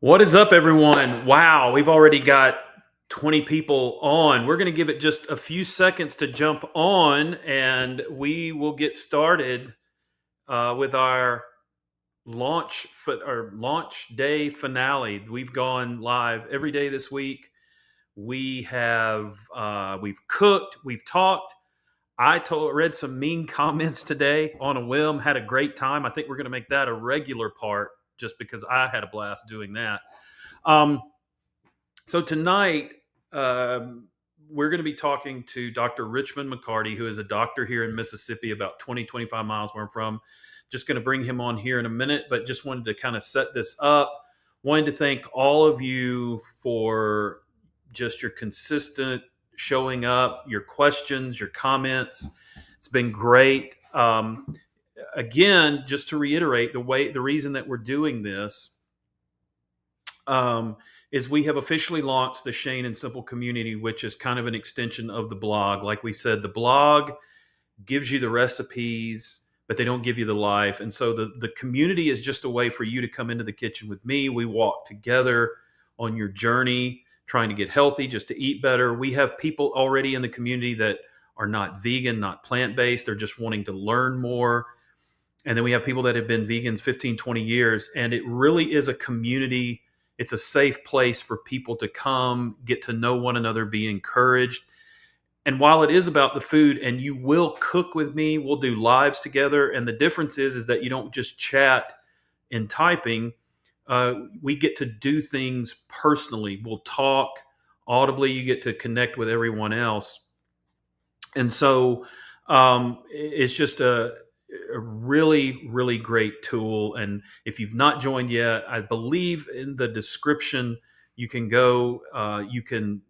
What is up, everyone? Wow, we've already got 20 people on. We're going to give it just a few seconds to jump on, and we will get started with our launch day finale. We've gone live every day this week. We've cooked, we've talked. Read some mean comments today on a whim. Had a great time. I think we're going to make that a regular part, just because I had a blast doing that. Um, so tonight, we're going to be talking to Dr. Richmond McCarty, who is a doctor here in Mississippi, about 20, 25 miles where I'm from. Just going to bring him on here in a minute, but just wanted to kind of set this up. Wanted to thank all of you for just your consistent showing up, your questions, your comments. It's been great. Again, just to reiterate, the reason that we're doing this is we have officially launched the Shane and Simple community, which is kind of an extension of the blog. Like we said, the blog gives you the recipes, but they don't give you the life. And so the community is just a way for you to come into the kitchen with me. We walk together on your journey, trying to get healthy, just to eat better. We have people already in the community that are not vegan, not plant-based. They're just wanting to learn more. And then we have people that have been vegans 15, 20 years. And it really is a community. It's a safe place for people to come, get to know one another, be encouraged. And while it is about the food, and you will cook with me, we'll do lives together. And the difference is that you don't just chat in typing. We get to do things personally. We'll talk audibly. You get to connect with everyone else. And so it's just a really, really great tool. And if you've not joined yet, I believe in the description, you can go, you can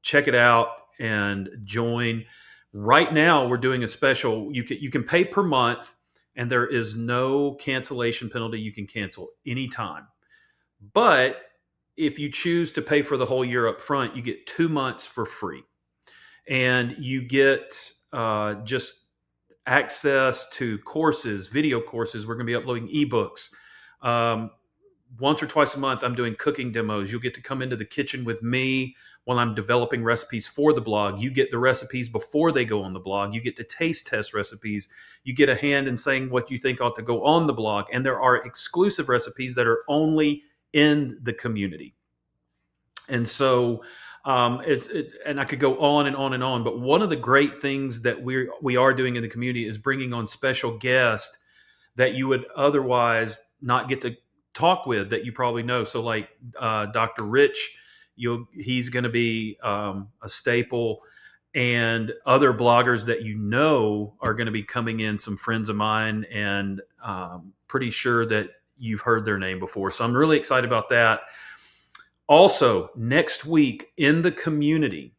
check it out and join. Right now, we're doing a special. You can pay per month, and there is no cancellation penalty. You can cancel anytime. But if you choose to pay for the whole year up front, you get 2 months for free. And you get just access to courses, video courses. We're going to be uploading ebooks. Once or twice a month, I'm doing cooking demos. You'll get to come into the kitchen with me while I'm developing recipes for the blog. You get the recipes before they go on the blog. You get to taste test recipes. You get a hand in saying what you think ought to go on the blog. And there are exclusive recipes that are only in the community. And so and I could go on and on and on. But one of the great things that we are doing in the community is bringing on special guests that you would otherwise not get to talk with, that you probably know. So like Dr. Rich, he's going to be a staple, and other bloggers that you know are going to be coming in, some friends of mine, and pretty sure that you've heard their name before. So I'm really excited about that. Also, next week in the community,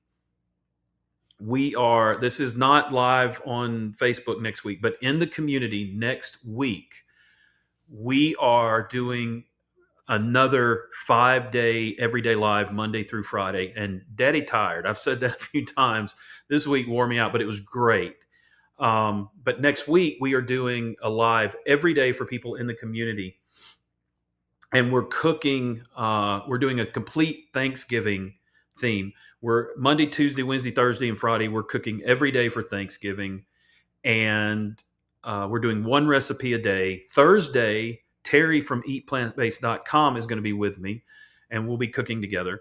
this is not live on Facebook next week, but in the community next week, we are doing another 5-day, everyday live, Monday through Friday. And daddy tired. I've said that a few times. This week wore me out, but it was great. But next week, we are doing a live every day for people in the community. And we're cooking, we're doing a complete Thanksgiving theme. We're Monday, Tuesday, Wednesday, Thursday, and Friday. We're cooking every day for Thanksgiving. And we're doing one recipe a day. Thursday, Terry from eatplantbased.com is going to be with me, and we'll be cooking together.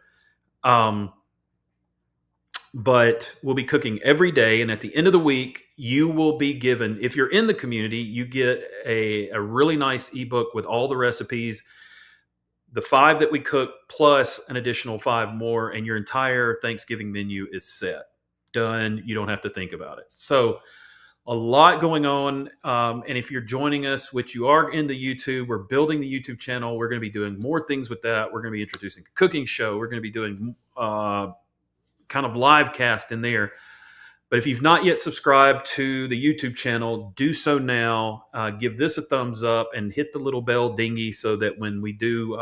But we'll be cooking every day. And at the end of the week, you will be given, if you're in the community, you get a really nice ebook with all the recipes, the 5 that we cook, plus an additional 5 more, and your entire Thanksgiving menu is set. Done. You don't have to think about it. So a lot going on. And if you're joining us, which you are into YouTube, we're building the YouTube channel. We're going to be doing more things with that. We're going to be introducing a cooking show. We're going to be doing kind of live cast in there. But if you've not yet subscribed to the YouTube channel, do so now. Give this a thumbs up and hit the little bell dingy so that when we do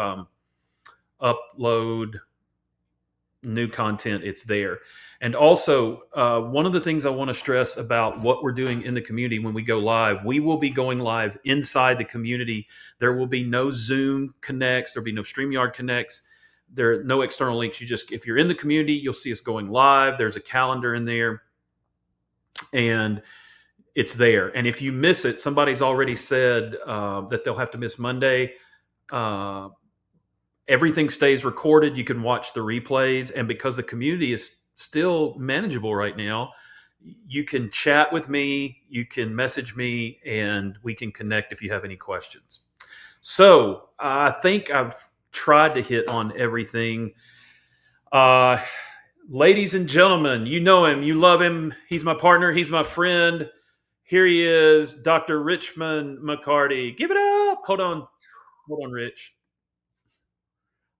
upload new content, it's there. And also, one of the things I want to stress about what we're doing in the community when we go live, we will be going live inside the community. There will be no Zoom connects, there'll be no StreamYard connects, there are no external links. You just, if you're in the community, you'll see us going live. There's a calendar in there, and it's there. And if you miss it, somebody's already said that they'll have to miss Monday. Uh, Everything stays recorded. You can watch the replays. And because the community is still manageable right now, you can chat with me, you can message me, and we can connect if you have any questions. So I think I've tried to hit on everything. Ladies and gentlemen, you know him, you love him. He's my partner, he's my friend. Here he is, Dr. Richmond McCarty. Give it up. Hold on, Rich.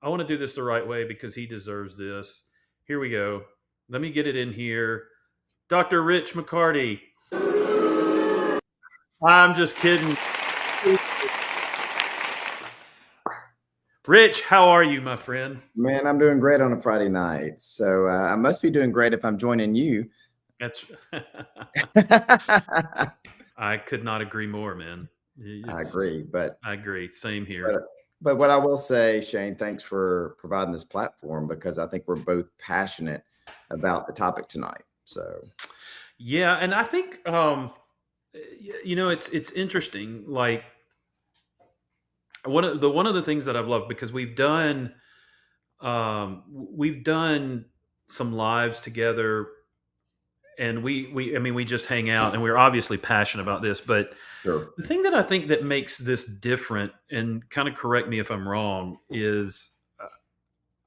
I want to do this the right way because he deserves this. Here we go. Let me get it in here. Dr. Rich McCarty. I'm just kidding. Rich, how are you, my friend? Man, I'm doing great on a Friday night. So I must be doing great if I'm joining you. That's. I could not agree more, man. I agree, but I agree. Same here. But what I will say, Shane, thanks for providing this platform because I think we're both passionate about the topic tonight. So, yeah, and I think it's interesting. Like one of the things that I've loved because we've done some lives together, and we just hang out, and we're obviously passionate about this. But sure. The thing that I think that makes this different, and kind of correct me if I'm wrong, is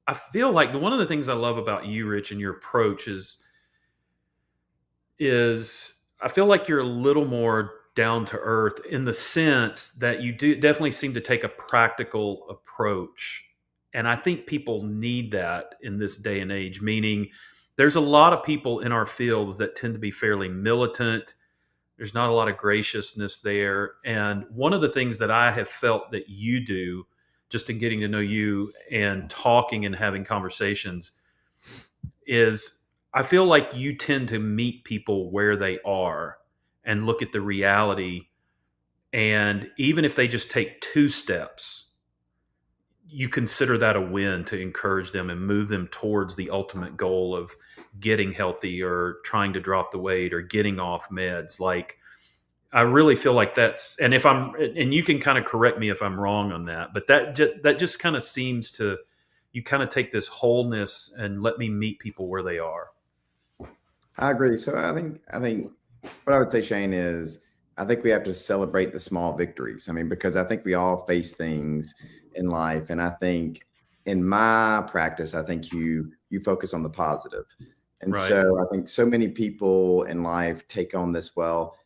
I feel like one of the things I love about you, Rich, and your approach is I feel like you're a little more down to earth in the sense that you do definitely seem to take a practical approach. And I think people need that in this day and age, meaning there's a lot of people in our fields that tend to be fairly militant. There's not a lot of graciousness there. And one of the things that I have felt that you do, just in getting to know you and talking and having conversations, is I feel like you tend to meet people where they are and look at the reality. And even if they just take 2 steps, you consider that a win to encourage them and move them towards the ultimate goal of getting healthy or trying to drop the weight or getting off meds. Like, I really feel like that's, and you can kind of correct me if I'm wrong on that, but that just kind of seems to, you kind of take this wholeness and let me meet people where they are. I agree. So I think what I would say, Shane, is I think we have to celebrate the small victories. I mean, because I think we all face things in life. And I think in my practice, I think you focus on the positive. And Right. So I think so many people in life take on this, well,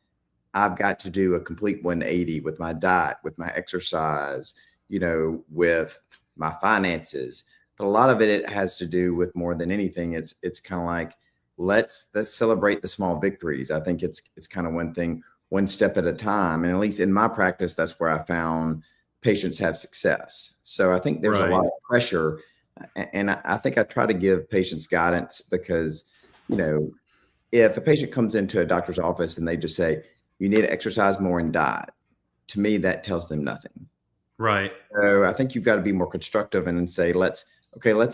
I've got to do a complete 180 with my diet, with my exercise, with my finances. But a lot of it has to do with more than anything. It's kind of like, let's celebrate the small victories. I think it's kind of one thing, one step at a time. And at least in my practice, that's where I found patients have success. So I think there's a lot of pressure. And I think I try to give patients guidance because, if a patient comes into a doctor's office and they just say, you need to exercise more and diet, to me, that tells them nothing. Right. So I think you've got to be more constructive and say, let's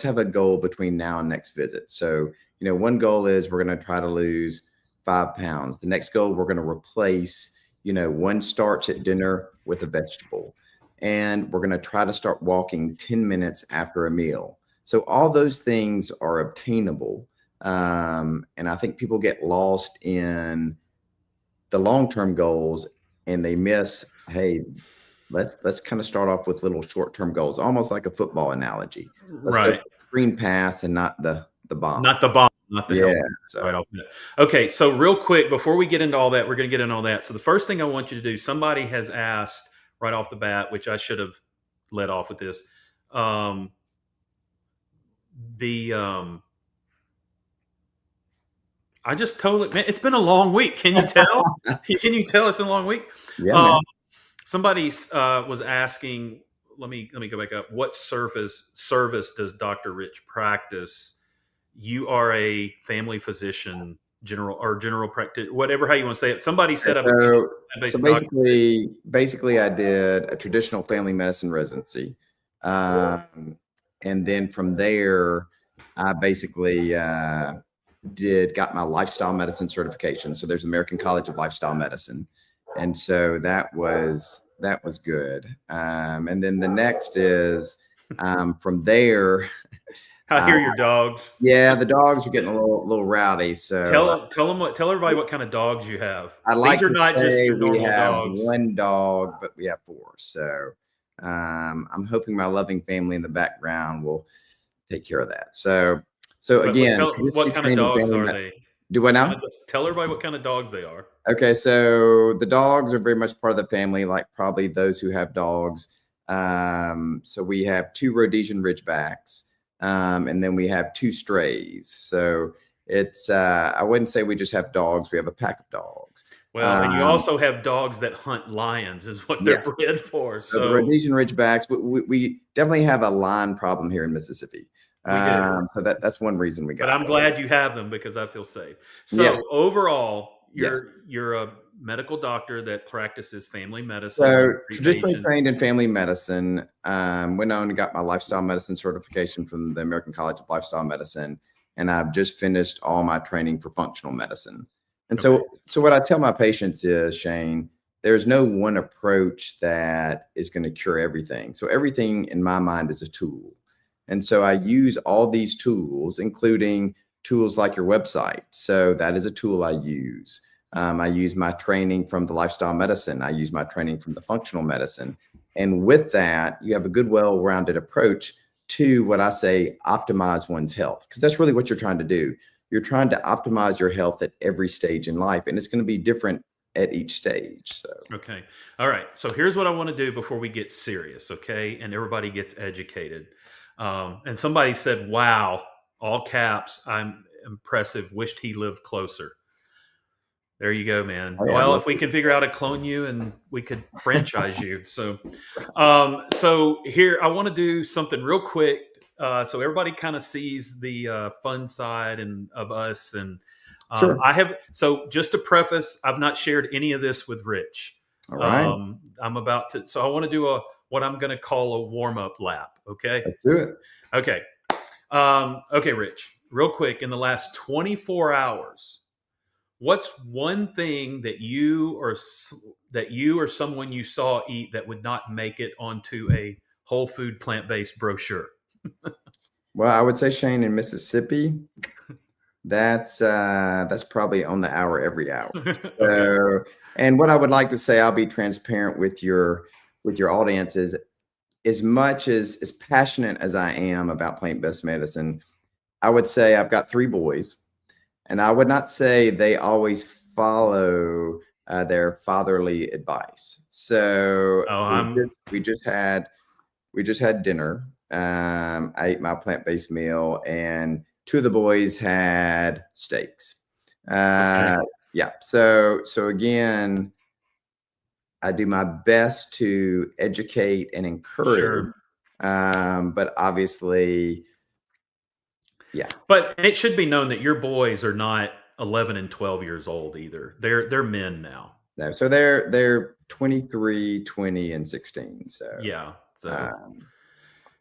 have a goal between now and next visit. So, one goal is we're going to try to lose 5 pounds. The next goal, we're going to replace, 1 starch at dinner with a vegetable. And we're going to try to start walking 10 minutes after a meal. So all those things are obtainable. And I think people get lost in the long-term goals and they miss, hey, let's kind of start off with little short-term goals, almost like a football analogy. Let's go screen pass and not the bomb. Not the bomb, not the help. So. Right off. Okay, so real quick, before we get into all that, we're going to get into all that. So the first thing I want you to do, somebody has asked right off the bat, which I should have led off with this. I just totally, man, it's been a long week. Can you tell? Can you tell it's been a long week? Yeah. Somebody was asking, let me go back up. What service does Dr. Rich practice? you are a family physician, general practitioner, whatever how you want to say it. Somebody said I'm a So, so plant-based doctor. basically, I did a traditional family medicine residency, and then from there, I basically got my lifestyle medicine certification. So there's American College of Lifestyle Medicine, and so that was good. And then the next is from there. I hear your dogs. Yeah, the dogs are getting a little rowdy. So Tell everybody what kind of dogs you have. I These like are to not just say your we normal have dogs. one dog, but we have four. So I'm hoping my loving family in the background will take care of that. So But again, tell what traditionally kind of trained in dogs family are medicine. they? Do I now? Tell everybody what kind of dogs they are. Okay, so the dogs are very much part of the family, like probably those who have dogs. So we have two Rhodesian Ridgebacks, and then we have two strays. So it's I wouldn't say we just have dogs; we have a pack of dogs. Well, and you also have dogs that hunt lions, is what they're Yes. bred for. So the So Rhodesian Ridgebacks, we definitely have a lion problem here in Mississippi. we do. So that's one reason we But got I'm it. glad you have them because I feel safe. Yes, So overall, yes. you're a medical doctor that practices family medicine. So You treat traditionally patients. trained in family medicine, went on and got my lifestyle medicine certification from the American College of Lifestyle Medicine, and I've just finished all my training for functional medicine. And Okay. so what I tell my patients is, Shane, there's no one approach that is going to cure everything. So everything in my mind is a tool. And so I use all these tools, including tools like your website. So that is a tool I use. I use my training from the lifestyle medicine. I use my training from the functional medicine. And with that, you have a good, well-rounded approach to what I say, optimize one's health, because that's really what you're trying to do. You're trying to optimize your health at every stage in life, and it's going to be different at each stage. So, Okay. All right. So here's what I want to do before we get serious, okay? And everybody gets educated. And somebody said, "Wow, all caps. I'm impressive. Wished he lived closer." There you go, man. oh yeah, I'd Well, love if we to. could figure out to clone you and we could franchise you. So here I want to do something real quick, so everybody kind of sees the fun side and of us. And Sure. I have. So just to preface, I've not shared any of this with Rich. All right. I'm about to. So I want to do what I'm going to call a warm up lap. Okay. Let's do it. Okay. Okay, Rich. Real quick, in the last 24 hours. What's one thing that you or someone you saw eat that would not make it onto a whole food plant-based brochure? Well, I would say, Shane, in Mississippi, that's probably on the hour every hour. Okay. So, and what I would like to say, I'll be transparent with your audience, is as much as passionate as I am about plant-based medicine, I would say I've got three boys, and I would not say they always follow their fatherly advice. So Oh, we just had dinner. I ate my plant-based meal, and two of the boys had steaks. okay. Yeah. So again, I do my best to educate and encourage, Sure. but obviously, yeah. But it should be known that your boys are not 11 and 12 years old either. They're men now. No. So they're 23, 20, and 16. So Yeah. So um,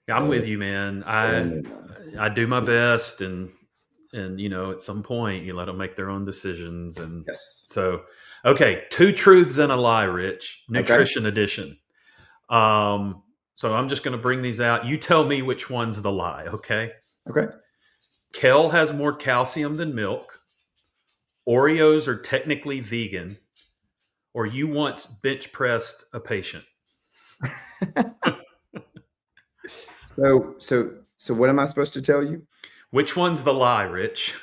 I'm they're with you, man. they're I in there. I do my best, and at some point you let them make their own decisions. And Yes. so, okay, two truths and a lie, Rich, Okay. nutrition edition. So I'm just going to bring these out. You tell me which one's the lie. Okay. Okay. Kale has more calcium than milk. Oreos are technically vegan, or you once bench pressed a patient. So what am I supposed to tell you? Which one's the lie, Rich?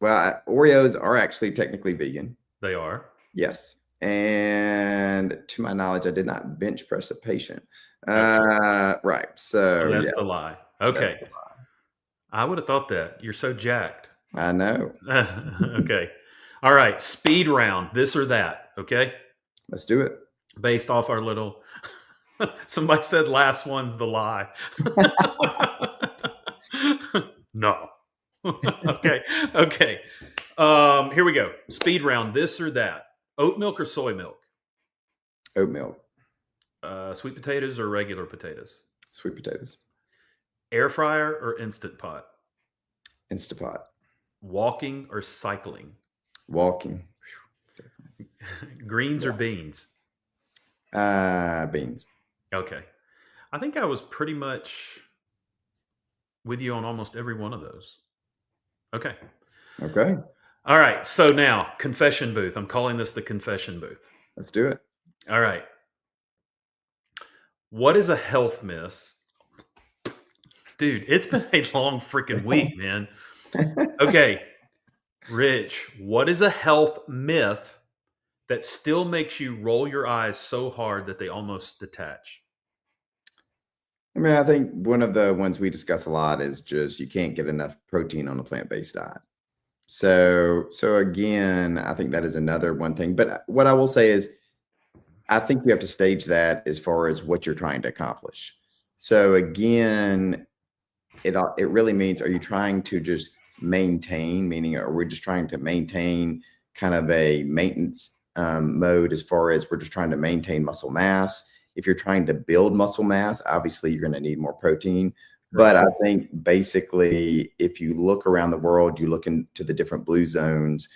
Well, Oreos are actually technically vegan. They are. Yes. And to my knowledge, I did not bench press a patient. Okay. Right. So So that's yeah, the lie. that's Okay. I would have thought that. You're so jacked. I know. Okay. All right. Speed round, this or that. Okay. Let's do it. Based off our little. Somebody said last one's the lie. No. Okay. Okay. Here we go. Speed round. This or that. Oat milk or soy milk? Oat milk, Sweet potatoes or regular potatoes? sweet potatoes, Air fryer or instant pot? Instapot, Walking or cycling? walking, Greens or beans? beans. Okay. I think I was pretty much with you on almost every one of those. Okay. Okay, All right. So now, confession booth. I'm calling this the confession booth. let's do it. All right. What is a health miss? Dude, it's been a long freaking week, man. Okay. Rich, what is a health myth that still makes you roll your eyes so hard that they almost detach? I mean, I think one of the ones we discuss a lot is just you can't get enough protein on a plant-based diet. So again, I think that is another one thing. But what I will say is, I think you have to stage that as far as what you're trying to accomplish. So again, it really means, are you trying to just maintain, meaning are we just trying to maintain kind of a maintenance mode as far as we're just trying to maintain muscle mass? If you're trying to build muscle mass, obviously you're going to need more protein. But Right. I think basically, if you look around the world, you look into the different blue zones,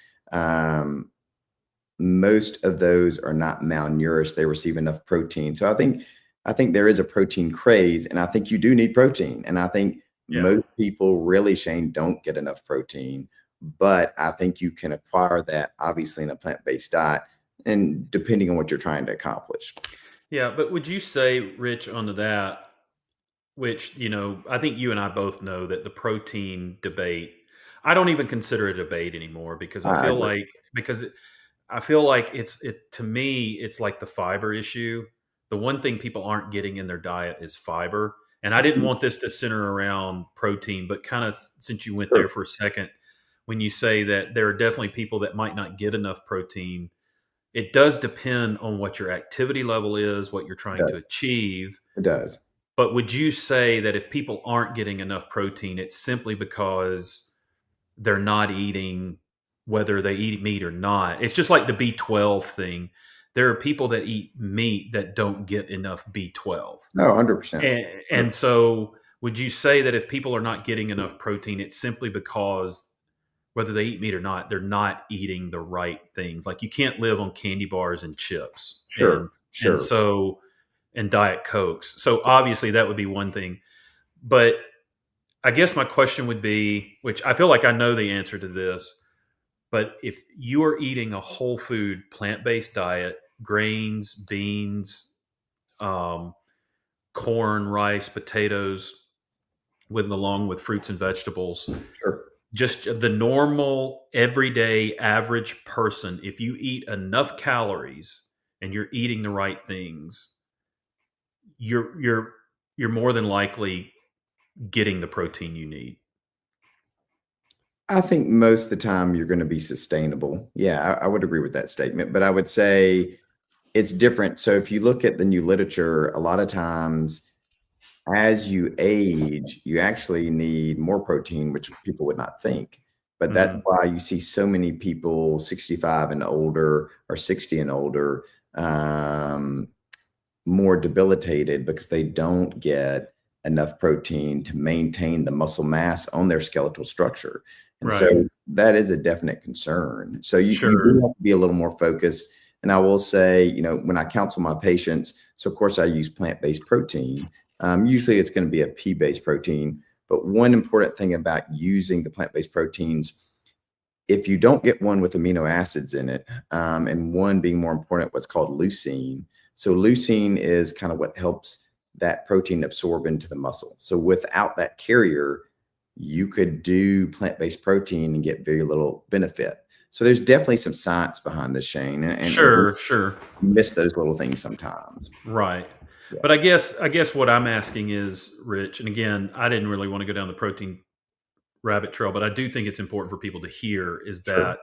most of those are not malnourished. They receive enough protein. So I think there is a protein craze, and I think you do need protein. And I think Yeah. most people really, Shane, don't get enough protein. But I think you can acquire that obviously in a plant-based diet, and depending on what you're trying to accomplish. Yeah. But would you say, Rich, onto that, which, I think you and I both know that the protein debate, I don't even consider it a debate anymore because I I feel agree. like, because I feel like to me, it's like the fiber issue. The one thing people aren't getting in their diet is fiber. And I It's didn't want this to center around protein, but kind of since you went there true. for a second, when you say that there are definitely people that might not get enough protein, it does depend on what your activity level is, what you're It trying does. to achieve. It does. But would you say that if people aren't getting enough protein, it's simply because they're not eating, whether they eat meat or not? It's just like the B12 thing. There are people that eat meat that don't get enough B12. No, 100%. And so would you say that if people are not getting enough protein, it's simply because whether they eat meat or not, they're not eating the right things? Like, you can't live on candy bars and chips and Sure. and Sure. so and Diet Cokes. So obviously that would be one thing. But I guess my question would be, which I feel like I know the answer to this, but if you are eating a whole food plant-based diet, grains, beans, um, corn, rice, potatoes, along with fruits and vegetables, Sure. just the normal everyday average person, if you eat enough calories and you're eating the right things, you're more than likely getting the protein you need. I think most of the time you're going to be sustainable. Yeah, I would agree with that statement, but I would say it's different. So if you look at the new literature, a lot of times as you age, you actually need more protein, which people would not think. But that's Mhm. why you see so many people 65 and older or 60 and older um, more debilitated because they don't get enough protein to maintain the muscle mass on their skeletal structure. And Right. so that is a definite concern. So you do Sure. have to be a little more focused. And I will say, when I counsel my patients, so of course I use plant-based protein. Usually it's going to be a pea-based protein. But one important thing about using the plant-based proteins, if you don't get one with amino acids in it, and one being more important, what's called leucine. So leucine is kind of what helps that protein absorb into the muscle. So without that carrier, you could do plant-based protein and get very little benefit. So there's definitely some science behind this, Shane, and we Sure. Sure. miss those little things sometimes. Right. Yeah, But I guess what I'm asking is, Rich, and again, I didn't really want to go down the protein rabbit trail, but I do think it's important for people to hear is sure. that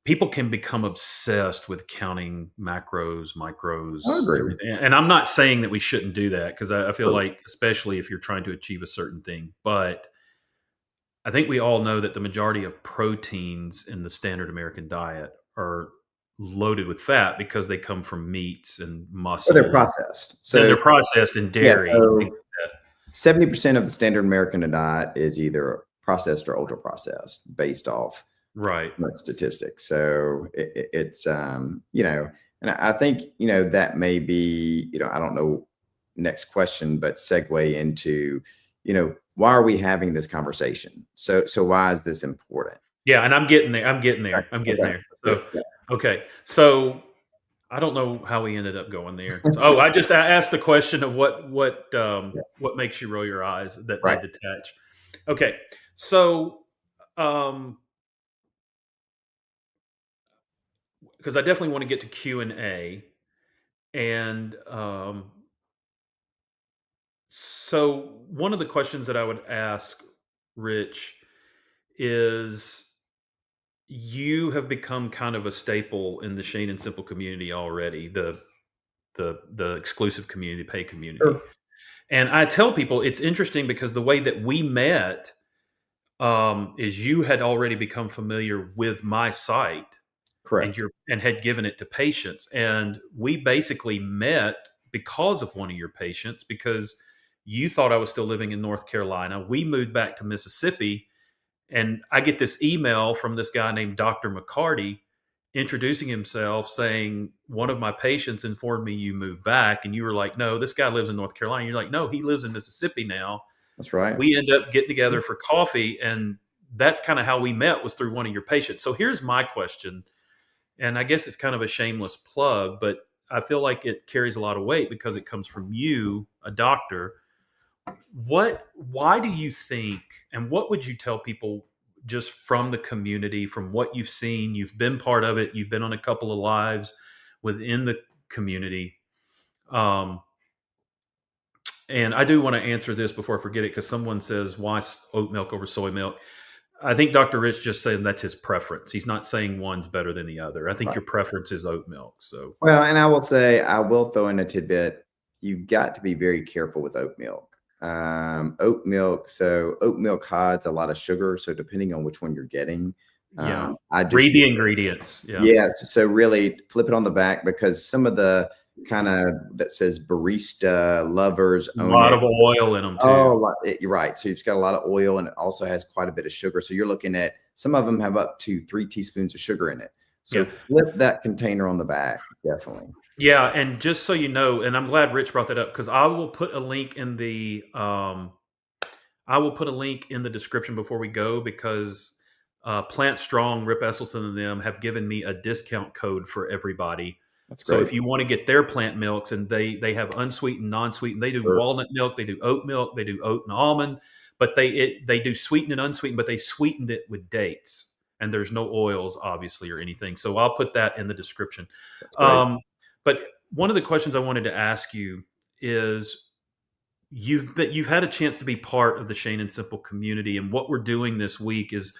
people can become obsessed with counting macros, I micros, agree. everything. And I'm not saying that we shouldn't do that because I feel Sure. like, especially if you're trying to achieve a certain thing, but I think we all know that the majority of proteins in the standard American diet are loaded with fat because they come from meats and Or they're muscle, and processed. then So they're processed in yeah, dairy and things so like that. 70% of the standard American diet is either processed or ultra processed based off Right. statistics. So it's, and I think, that may be, I don't know, next question, but segue into, why are we having this conversation? So why is this important? Yeah, and I'm getting there. I'm getting Okay. there. I'm getting Okay. there. Good. So, Yeah. okay. So I don't know how we ended up going there. So, I asked the question of Yes. what makes you roll your eyes that they Right. detach. Okay, so um, because I definitely want to get to Q&A, and so one of the questions that I would ask Rich is, you have become kind of a staple in the Shane and Simple community already, the exclusive community, the pay community. Sure. And I tell people it's interesting because the way that we met is you had already become familiar with my site, and Correct. had given it to patients, and we basically met because of one of your patients, because you thought I was still living in North Carolina. We moved back to Mississippi, and I get this email from this guy named Dr. McCarty introducing himself, saying, one of my patients informed me you moved back. And you were like, no, this guy lives in North Carolina. You're like, no, he lives in Mississippi now. That's right. We end up getting together for coffee. And that's kind of how we met, was through one of your patients. So here's my question. And I guess it's kind of a shameless plug, but I feel like it carries a lot of weight because it comes from you, a doctor. Why do you think, and what would you tell people just from the community, from what you've seen? You've been part of it, you've been on a couple of lives within the community. um, and I do want to answer this before I forget it, because someone says, why oat milk over soy milk? I think Dr. Rich just saying that's his preference. He's not saying one's better than the other. I think Right. your preference is oat milk. So Well, and I will say, I will throw in a tidbit. You've got to be very careful with oat milk. Oat milk. So oat milk hides a lot of sugar. So depending on which one you're getting, yeah, I just read use, the ingredients. Yeah, yeah. So really flip it on the back, because some of the kind of that says barista lovers a own lot it. of oil in them Oh, too. you're right. So it's got a lot of oil, and it also has quite a bit of sugar. So you're looking at, some of them have up to 3 teaspoons of sugar in it. Yeah. So flip that container on the back, definitely. Yeah, and just so you know, and I'm glad Rich brought that up, because I will put a link in the description before we go, because Plant Strong, Rip Esselson, and them have given me a discount code for everybody. That's So great. if you want to get their plant milks, and they have unsweetened, non-sweetened, they do Sure. walnut milk, they do oat milk, they do oat and almond, but they do sweetened and unsweetened, but they sweetened it with dates, and there's no oils obviously or anything. So I'll put that in the description. That's great. Um, but one of the questions I wanted to ask you is, you've had a chance to be part of the Shane and Simple community, and what we're doing this week is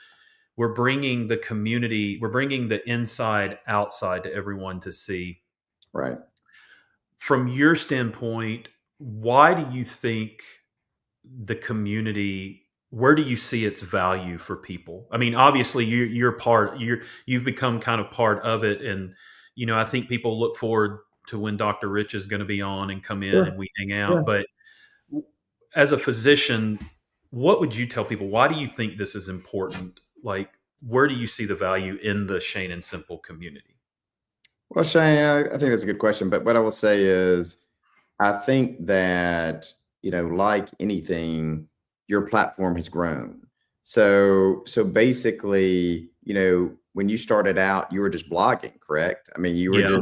we're bringing the community, we're bringing the inside outside to everyone to see. Right. From your standpoint, why do you think the community, where do you see its value for people? I mean, obviously you've become kind of part of it, and I think people look forward to when Dr. Rich is going to be on and come in Sure. and we hang Yeah. out. But as a physician, what would you tell people? Why do you think this is important? Like, where do you see the value in the Shane and Simple community? Well, Shane, I think that's a good question. But what I will say is, I think that, like anything, your platform has grown. So basically, when you started out, you were just blogging, correct? I mean, Yeah,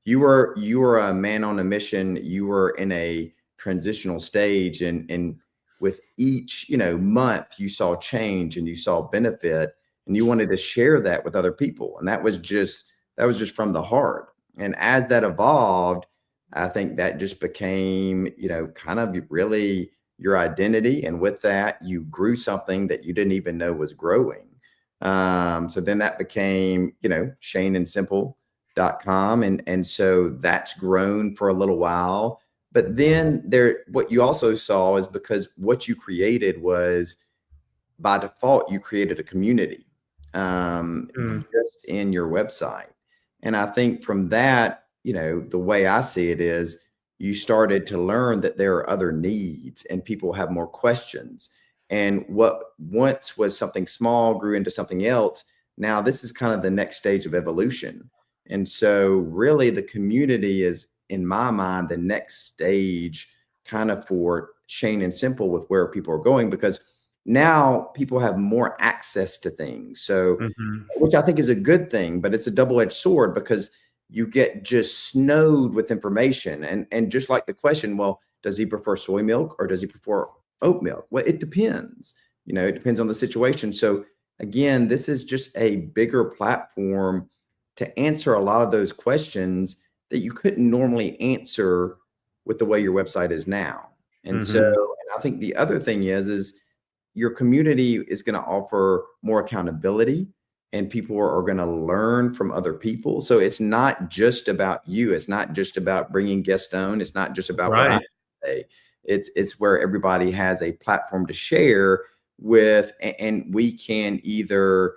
you were a man on a mission. You were in a transitional stage, and with each, month, you saw change and you saw benefit, and you wanted to share that with other people. And that was just from the heart. And as that evolved, I think that just became, kind of really your identity. And with that, you grew something that you didn't even know was growing. So then that became, shaneandsimple.com. And so that's grown for a little while. But then what you also saw is, because what you created was by default, you created a community Mm. just in your website. And I think from that, the way I see it is you started to learn that there are other needs and people have more questions. And what once was something small grew into something else. Now this is kind of the next stage of evolution. And so really the community is, in my mind, the next stage kind of for Shane and Simple with where people are going, because now people have more access to things. So, Hmm. which I think is a good thing, but it's a double-edged sword because you get just snowed with information. And just like the question, well, does he prefer soy milk or does he prefer oat milk? Well, it depends. It depends on the situation. So again, this is just a bigger platform to answer a lot of those questions that you couldn't normally answer with the way your website is now. And so, Hmm. and I think the other thing is your community is going to offer more accountability and people are going to learn from other people. So it's not just about you. It's not just about bringing guests on. It's not just about what I Right. say. It's where everybody has a platform to share with, and we can either,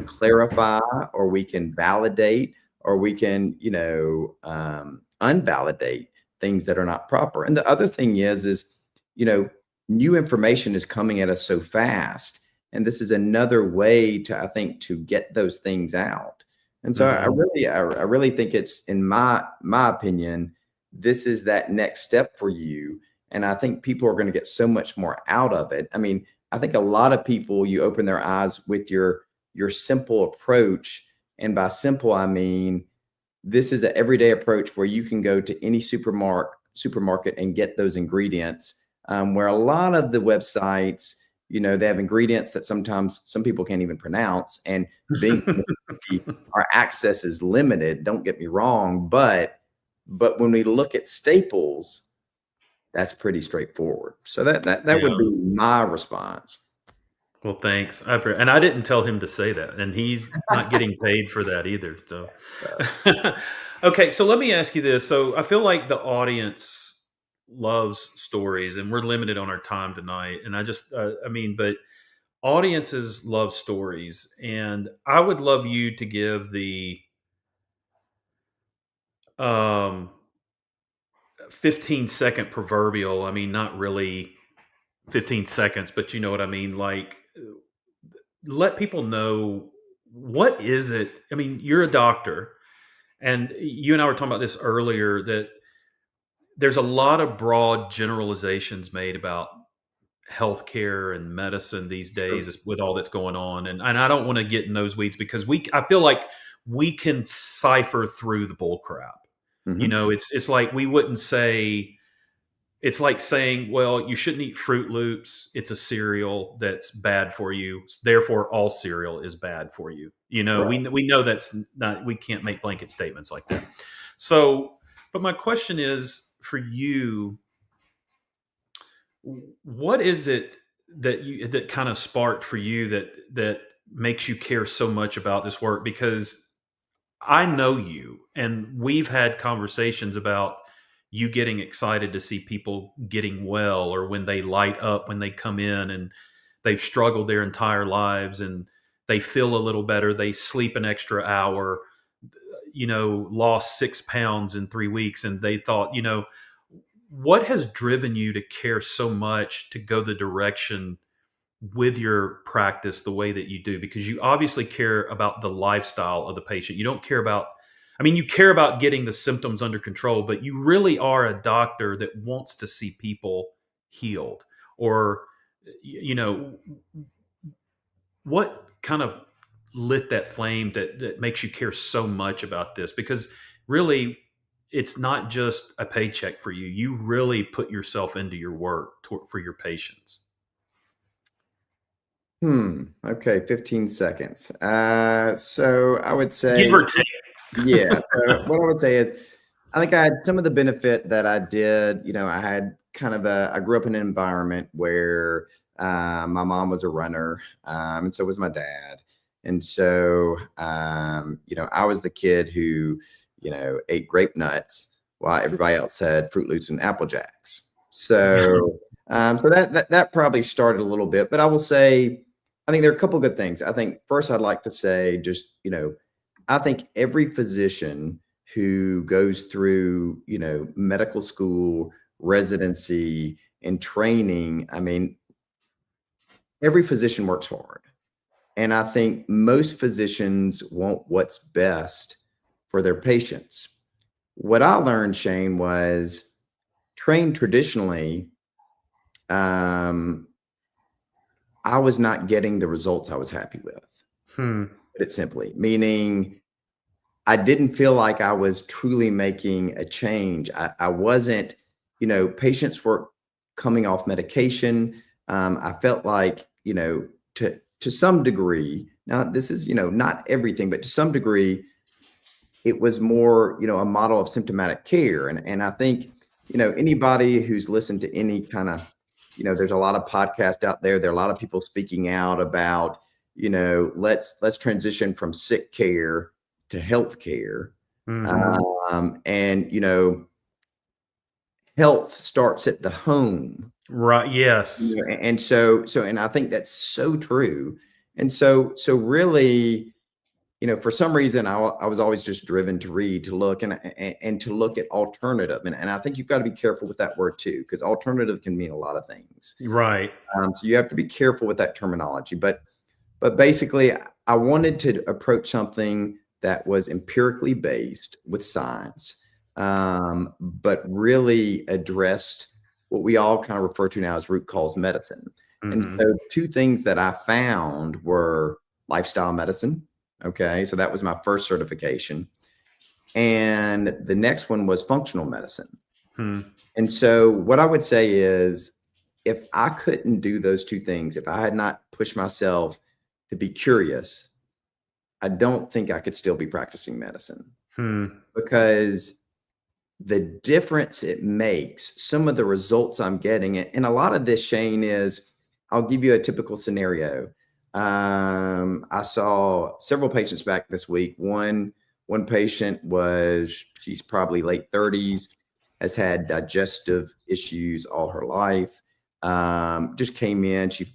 clarify, or we can validate, or we can, unvalidate things that are not proper. And the other thing is, you know, new information is coming at us so fast. And this is another way to, I think, to get those things out. And so Hmm. I really think it's, in my opinion, this is that next step for you. And I think people are going to get so much more out of it. I mean, I think a lot of people, you open their eyes with your simple approach. And by simple, I mean, this is an everyday approach where you can go to any supermarket and get those ingredients. Where a lot of the websites, they have ingredients that sometimes some people can't even pronounce. And being from Mississippi, our access is limited. Don't get me wrong, but when we look at staples, that's pretty straightforward. So that would Yeah. be my response. Well, thanks. And I didn't tell him to say that, and he's not getting paid for that either. So, Uh, okay. So let me ask you this. So I feel like the audience loves stories, and we're limited on our time tonight. And I mean, but audiences love stories, and I would love you to give the um 15-second proverbial. I mean, not really 15 seconds, but you know what I mean. Like, let people know, what is it. I mean, you're a doctor, and you and I were talking about this earlier, that there's a lot of broad generalizations made about healthcare and medicine these sure. days with all that's going on, and I don't want to get in those weeds because I feel like we can cipher through the bull crap. Hmm. It's like we wouldn't say. It's like saying, well, you shouldn't eat Fruit Loops. It's a cereal that's bad for you. Therefore, all cereal is bad for you. Right. We know that's not, we can't make blanket statements like that. So, but my question is for you, what is it that kind of sparked for you that makes you care so much about this work? Because I know you, and we've had conversations about you getting excited to see people getting well, or when they light up when they come in and they've struggled their entire lives and they feel a little better, they sleep an extra hour, lost 6 pounds in 3 weeks, and they thought, what has driven you to care so much to go the direction with your practice the way that you do? Because you obviously care about the lifestyle of the patient. You don't care about, I mean, you care about getting the symptoms under control, but you really are a doctor that wants to see people healed. Or, what kind of lit that flame that makes you care so much about this? Because really, it's not just a paycheck for you. You really put yourself into your work for your patients. Okay, 15 seconds. So I would Give say, or take. yeah. So what I would say is, I think I had some of the benefit that I did. I had I grew up in an environment where my mom was a runner, and so was my dad. And so, I was the kid who, ate grape nuts while everybody else had Fruit Loops and Apple Jacks. So, so that probably started a little bit. But I will say, I think there are a couple of good things. I think first I'd like to say just, I think every physician who goes through, medical school, residency, and training, I mean, every physician works hard. And I think most physicians want what's best for their patients. What I learned, Shane, was trained traditionally, I was not getting the results I was happy with. Put it simply, meaning I didn't feel like I was truly making a change. I wasn't, patients were coming off medication. I felt like, to some degree, now this is, not everything, but to some degree, it was more, a model of symptomatic care. And I think, anybody who's listened to any kind of, there's a lot of podcasts out there. There are a lot of people speaking out about, let's transition from sick care to health care. And, health starts at the home. Right. Yes. And and I think that's so true. And so really, for some reason, I was always just driven to read, to look and to look at alternative. And I think you've got to be careful with that word too, because alternative can mean a lot of things. Right. So you have to be careful with that terminology. But basically, I wanted to approach something that was empirically based with science, but really addressed what we all kind of refer to now as root cause medicine. And so two things that I found were lifestyle medicine. Okay, so that was my first certification. And the next one was functional medicine. And so what I would say is, if I couldn't do those two things, if I had not pushed myself to be curious, I don't think I could still be practicing medicine. Because the difference it makes, some of the results I'm getting, and a lot of this, Shane, is, I'll give you a typical scenario. I saw several patients back this week. One patient she's probably late 30s, has had digestive issues all her life. Just came in. She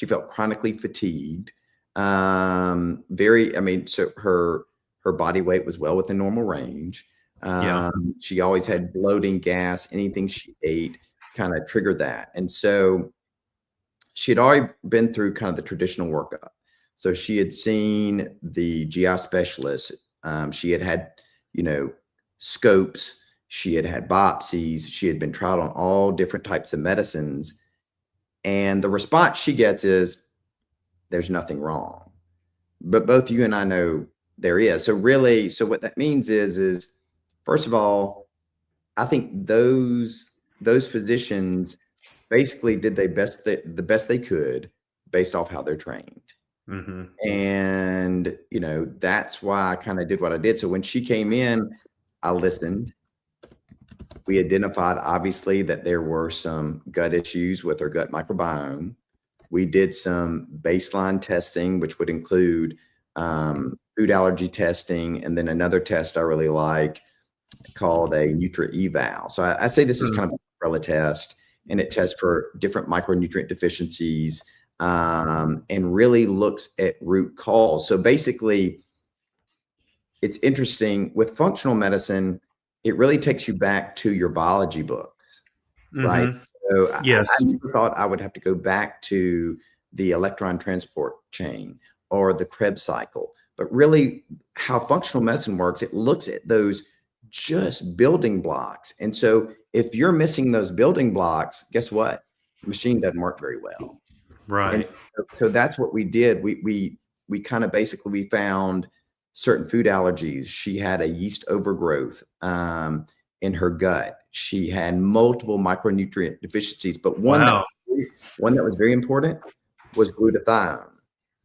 felt chronically fatigued. So her body weight was well within normal range. She always had bloating, gas, anything she ate kind of triggered that. And so she had already been through kind of the traditional workup. So she had seen the GI specialist. She had, scopes. She had biopsies. She had been tried on all different types of medicines. And the response she gets is, there's nothing wrong. But both you and I know there is. So really, what that means is first of all, I think those physicians basically did the best they could based off how they're trained. And, that's why I kind of did what I did. So when she came in, I listened. We identified, obviously, that there were some gut issues with her gut microbiome. We did some baseline testing, which would include food allergy testing, and then another test I really like called a Nutri-Eval. So I say this is kind of an umbrella test, and it tests for different micronutrient deficiencies, and really looks at root cause. So basically, it's interesting with functional medicine, it really takes you back to your biology books, right? So yes. I never thought I would have to go back to the electron transport chain or the Krebs cycle, but really how functional medicine works, it looks at those just building blocks. And so if you're missing those building blocks, guess what? The machine doesn't work very well. Right. And so that's what we did. We kind of basically, we found certain food allergies. She had a yeast overgrowth in her gut. She had multiple micronutrient deficiencies, but one that was very important was glutathione.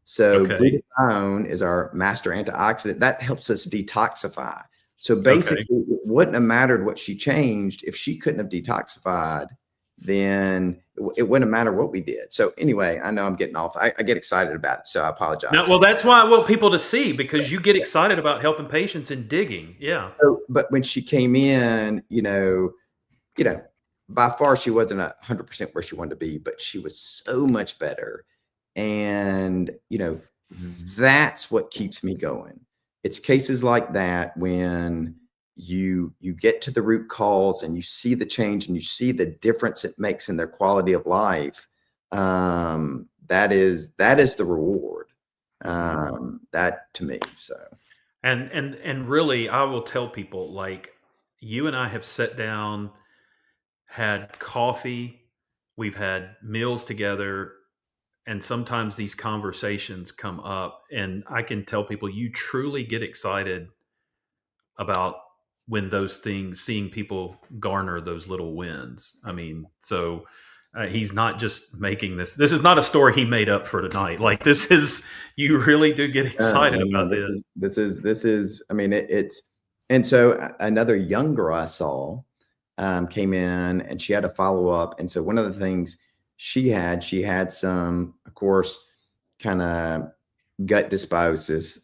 So glutathione is our master antioxidant that helps us detoxify. So basically, it wouldn't have mattered what she changed. If she couldn't have detoxified, then it wouldn't have mattered what we did. So anyway, I know I'm getting off. I get excited about it, so I apologize. No, well, that's why I want people to see, because you get excited about helping patients and digging. Yeah. So, but when she came in, by far she wasn't 100% where she wanted to be, but she was so much better. And, that's what keeps me going. It's cases like that when you get to the root cause and you see the change and you see the difference it makes in their quality of life. That is the reward. That to me. So And really, I will tell people, like, you and I have sat down, had coffee, we've had meals together, and sometimes these conversations come up, and I can tell people you truly get excited about when those things, seeing people garner those little wins. I mean, so he's not just making this. This is not a story he made up for tonight. Like, this is, you really do get excited no, about this. this is. I mean, it's. And so another young girl I saw came in and she had a follow up. And so one of the things she had some, of course, kind of gut dysbiosis.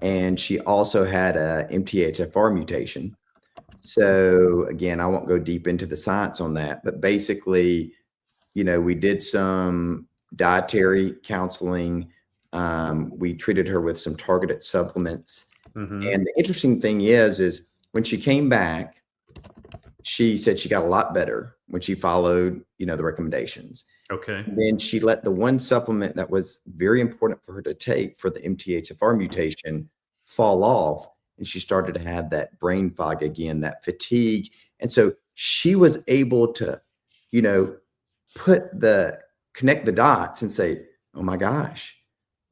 And she also had a MTHFR mutation. So again, I won't go deep into the science on that, but basically, we did some dietary counseling. We treated her with some targeted supplements. Hmm. And the interesting thing is when she came back, she said she got a lot better when she followed, the recommendations. Okay. And then she let the one supplement that was very important for her to take for the MTHFR mutation fall off. And she started to have that brain fog again, that fatigue. And so she was able to, you know, connect the dots and say, oh my gosh,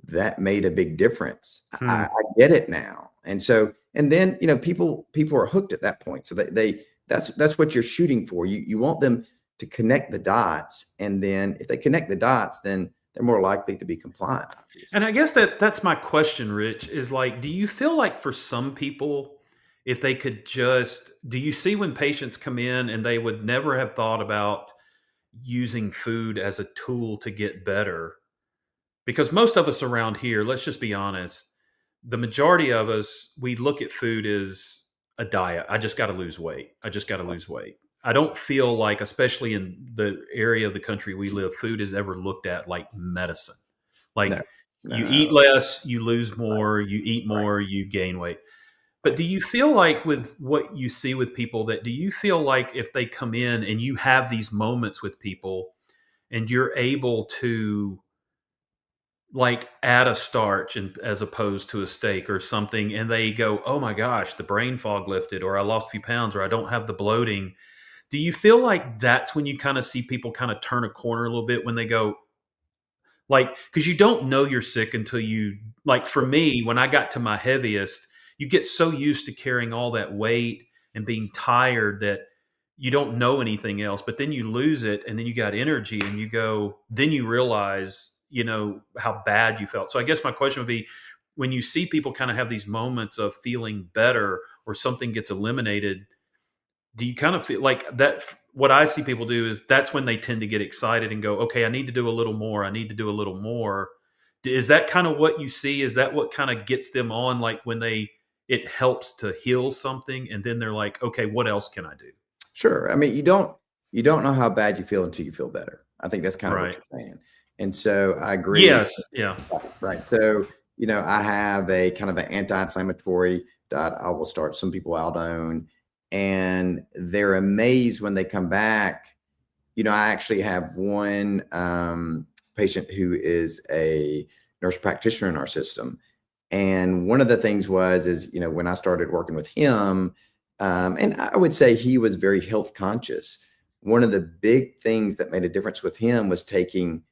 that made a big difference. Hmm. I get it now. And so, and then, people are hooked at that point. So that's what you're shooting for. You want them to connect the dots. And then if they connect the dots, then they're more likely to be compliant, obviously. And I guess that's my question, Rich, is like, do you feel like for some people, if they could just, do you see when patients come in and they would never have thought about using food as a tool to get better? Because most of us around here, let's just be honest, the majority of us, we look at food as a diet. I just got to lose weight. I just got to lose weight. I don't feel like, especially in the area of the country we live, food is ever looked at like medicine. No, Like, you no, eat less, you lose right, more, you eat right. more, you gain weight. But do you feel like, with what you see with people, that do you feel like if they come in and you have these moments with people and you're able to, like, add a starch and as opposed to a steak or something, and they go, oh my gosh, the brain fog lifted, or I lost a few pounds, or I don't have the bloating? Do you feel like that's when you kind of see people kind of turn a corner a little bit, when they go, like, because you don't know you're sick until you, like, for me, when I got to my heaviest, you get so used to carrying all that weight and being tired that you don't know anything else. But then you lose it, and then you got energy, and you go, then you realize, how bad you felt. So I guess my question would be, when you see people kind of have these moments of feeling better, or something gets eliminated, do you kind of feel like that? What I see people do is, that's when they tend to get excited and go, okay, I need to do a little more, I need to do a little more. Is that kind of what you see? Is that what kind of gets them on, like, when it helps to heal something, and then they're like, okay, what else can I do? Sure. I mean, you don't know how bad you feel until you feel better. I think that's kind of what Right. you're saying. And so I agree. Yes. Yeah. Right. So, I have a kind of an anti-inflammatory diet I will start some people out on, and they're amazed when they come back. I actually have one patient who is a nurse practitioner in our system. And one of the things is, when I started working with him, and I would say he was very health conscious. One of the big things that made a difference with him was taking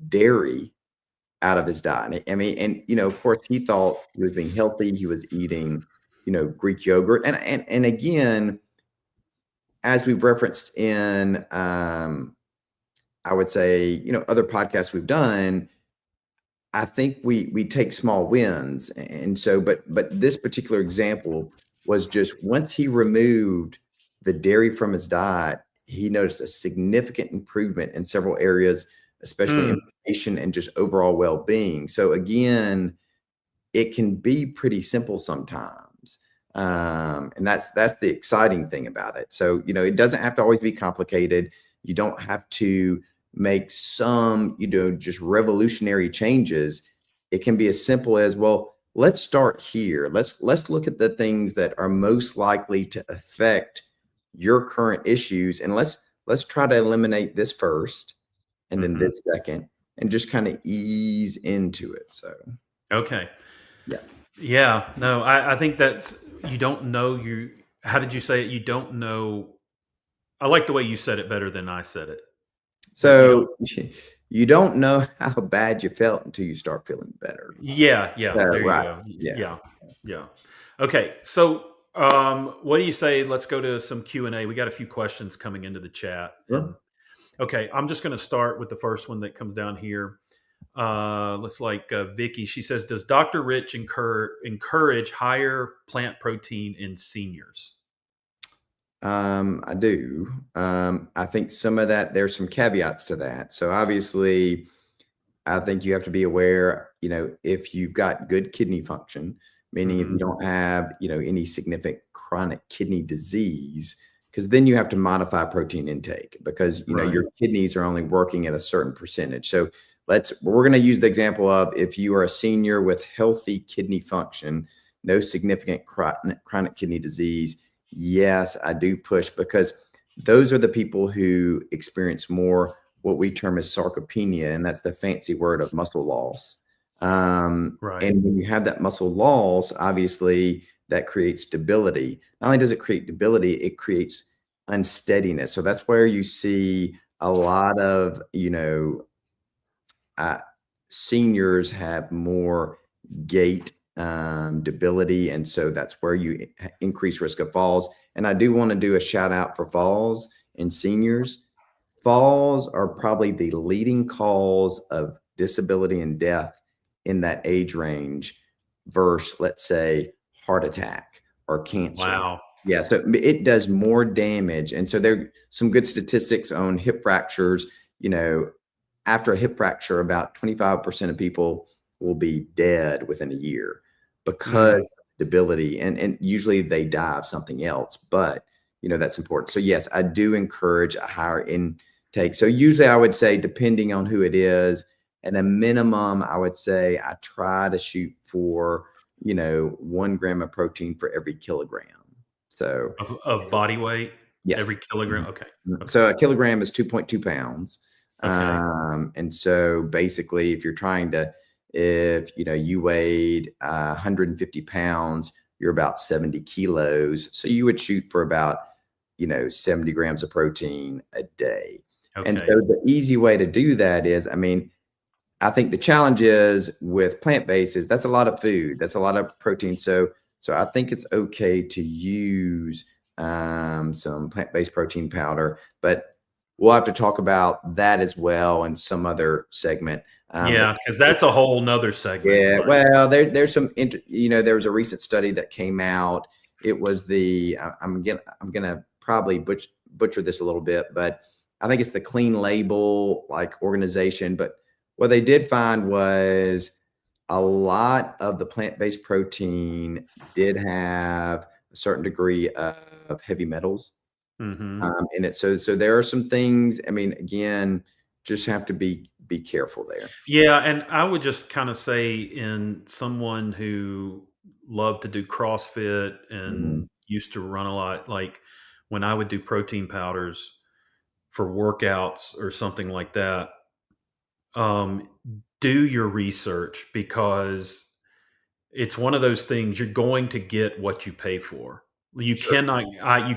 dairy out of his diet. I mean, and of course, he thought he was being healthy. He was eating, Greek yogurt, and again, as we've referenced in, I would say, other podcasts we've done. I think we take small wins, and so, but this particular example was just once he removed the dairy from his diet, he noticed a significant improvement in several areas, especially Hmm. inflammation and just overall well-being. So again, it can be pretty simple sometimes, and that's the exciting thing about it. So it doesn't have to always be complicated. You don't have to make some, just revolutionary changes, it can be as simple as, well, let's start here. Let's look at the things that are most likely to affect your current issues, and let's try to eliminate this first and then this second, and just kind of ease into it. So Okay. yeah. Yeah. No, I think that's, you don't know how did you say it? You don't know. I like the way you said it better than I said it. You don't. So you don't know how bad you felt until you start feeling better. Yeah. Yeah. There you Right. go. Yeah. Yeah. Yeah. Okay. So, what do you say? Let's go to some Q&A. We got a few questions coming into the chat. And Sure. okay, I'm just going to start with the first one that comes down here. Let's like Vicky. She says, "Does Dr. Rich encourage higher plant protein in seniors?" I do. I think some of that, there's some caveats to that. So obviously, I think you have to be aware, if you've got good kidney function, meaning if you don't have, any significant chronic kidney disease, because then you have to modify protein intake because, Right. your kidneys are only working at a certain percentage. So we're going to use the example of, if you are a senior with healthy kidney function, no significant chronic kidney disease. Yes, I do push, because those are the people who experience more what we term as sarcopenia, and that's the fancy word of muscle loss. Right. And when you have that muscle loss, obviously that creates debility. Not only does it create debility, it creates unsteadiness. So that's where you see a lot of, uh, seniors have more gait debility, and so that's where you increase risk of falls. And I do want to do a shout out for falls in seniors. Falls are probably the leading cause of disability and death in that age range versus, let's say, heart attack or cancer. Wow. Yeah, so it does more damage. And so there are some good statistics on hip fractures. After a hip fracture, about 25% of people will be dead within a year because of debility. And usually they die of something else, but that's important. So yes, I do encourage a higher intake. So usually I would say, depending on who it is, at a minimum, I would say I try to shoot for, 1 gram of protein for every kilogram. So Of body weight, every yes. kilogram. Okay. Okay. So a kilogram is 2.2 pounds. Okay. And so basically, if you weighed 150 pounds, you're about 70 kilos. So you would shoot for about, 70 grams of protein a day. And so Okay. the easy way to do that is, I think the challenge is with plant-based is that's a lot of food. That's a lot of protein. So I think it's okay to use some plant-based protein powder, but we'll have to talk about that as well in some other segment. But Yeah, because that's a whole nother segment. yeah, Like, well, there's some, there was a recent study that came out. It was I'm gonna probably butcher this a little bit, but I think it's the Clean Label organization. But what they did find was a lot of the plant-based protein did have a certain degree of heavy metals in it. So there are some things. Again, just have to be careful there. yeah, and I would just kind of say, in someone who loved to do CrossFit Mhm. and used to run a lot, like when I would do protein powders for workouts or something like that, um, do your research, because it's one of those things, you're going to get what you pay for. Sure. You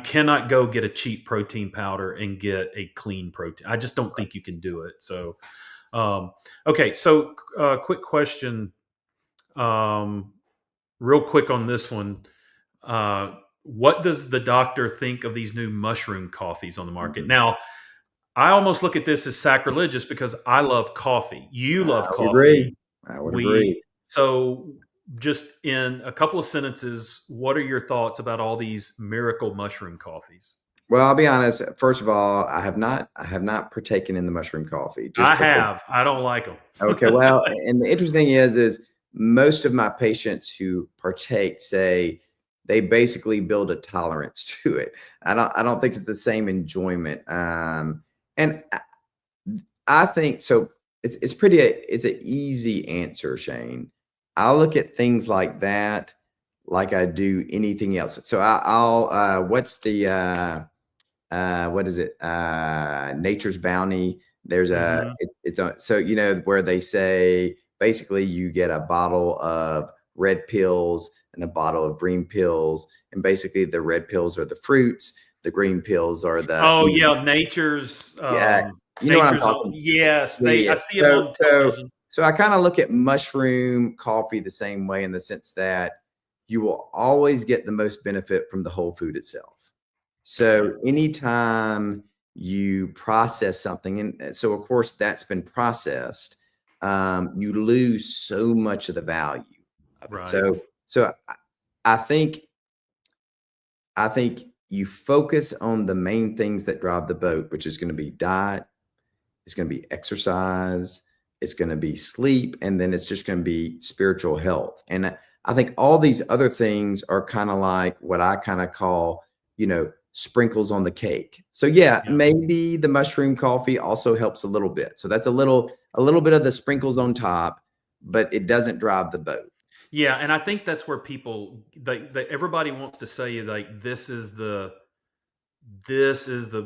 cannot go get a cheap protein powder and get a clean protein. I just don't think you can do it. So, okay. So, quick question, um, real quick on this one. What does the doctor think of these new mushroom coffees on the market? Mhm. Now, I almost look at this as sacrilegious because I love coffee. You love I would agree. coffee. I would agree. So just in a couple of sentences, what are your thoughts about all these miracle mushroom coffees? Well, I'll be honest. First of all, I have not partaken in the mushroom coffee I just because. have. I don't like them. Okay, well, and the interesting thing is most of my patients who partake say they basically build a tolerance to it. I don't think it's the same enjoyment. And I think so. It's an easy answer, Shane. I'll look at things like that, like I do anything else. So I'll what's the what is it? Nature's Bounty. There's a Mhm. it's a so where they say basically you get a bottle of red pills and a bottle of green pills, and basically the red pills are the fruits, the green pills are the Oh, yeah, nature's, yeah, you know what I'm nature's own, talking. yes, Yeah, yeah, I yeah. see them on television. So I kind of look at mushroom coffee the same way in the sense that you will always get the most benefit from the whole food itself. Okay, So anytime you process something, and so of course that's been processed, you lose so much of the value of it. right. So I think I think you focus on the main things that drive the boat, which is going to be diet, it's going to be exercise, it's going to be sleep, and then it's just going to be spiritual health. And I think all these other things are kind of like what I kind of call, sprinkles on the cake. So yeah, Yeah. maybe the mushroom coffee also helps a little bit. So that's a little bit of the sprinkles on top, but it doesn't drive the boat. Yeah, and I think that's where people they everybody wants to say, like, this is the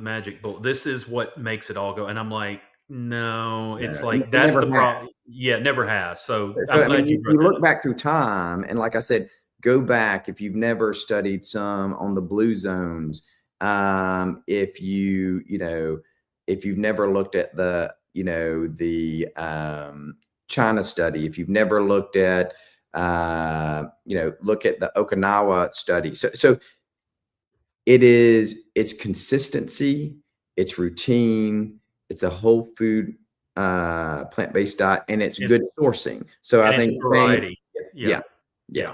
magic bullet. This is what makes it all go. And I'm like, no, No, it's and like it that's never the has. problem. Yeah, it never has. So So, I'm I mean, glad you brought you that look up. back through time, and like I said, go back if you've never studied some on the blue zones. If you've never looked at the China study, if you've never looked at, look at the Okinawa study. So it's consistency, it's routine, it's a whole food, plant-based diet, and it's And good sourcing. So I and it's think a variety. Yeah. yeah, yeah. Yeah.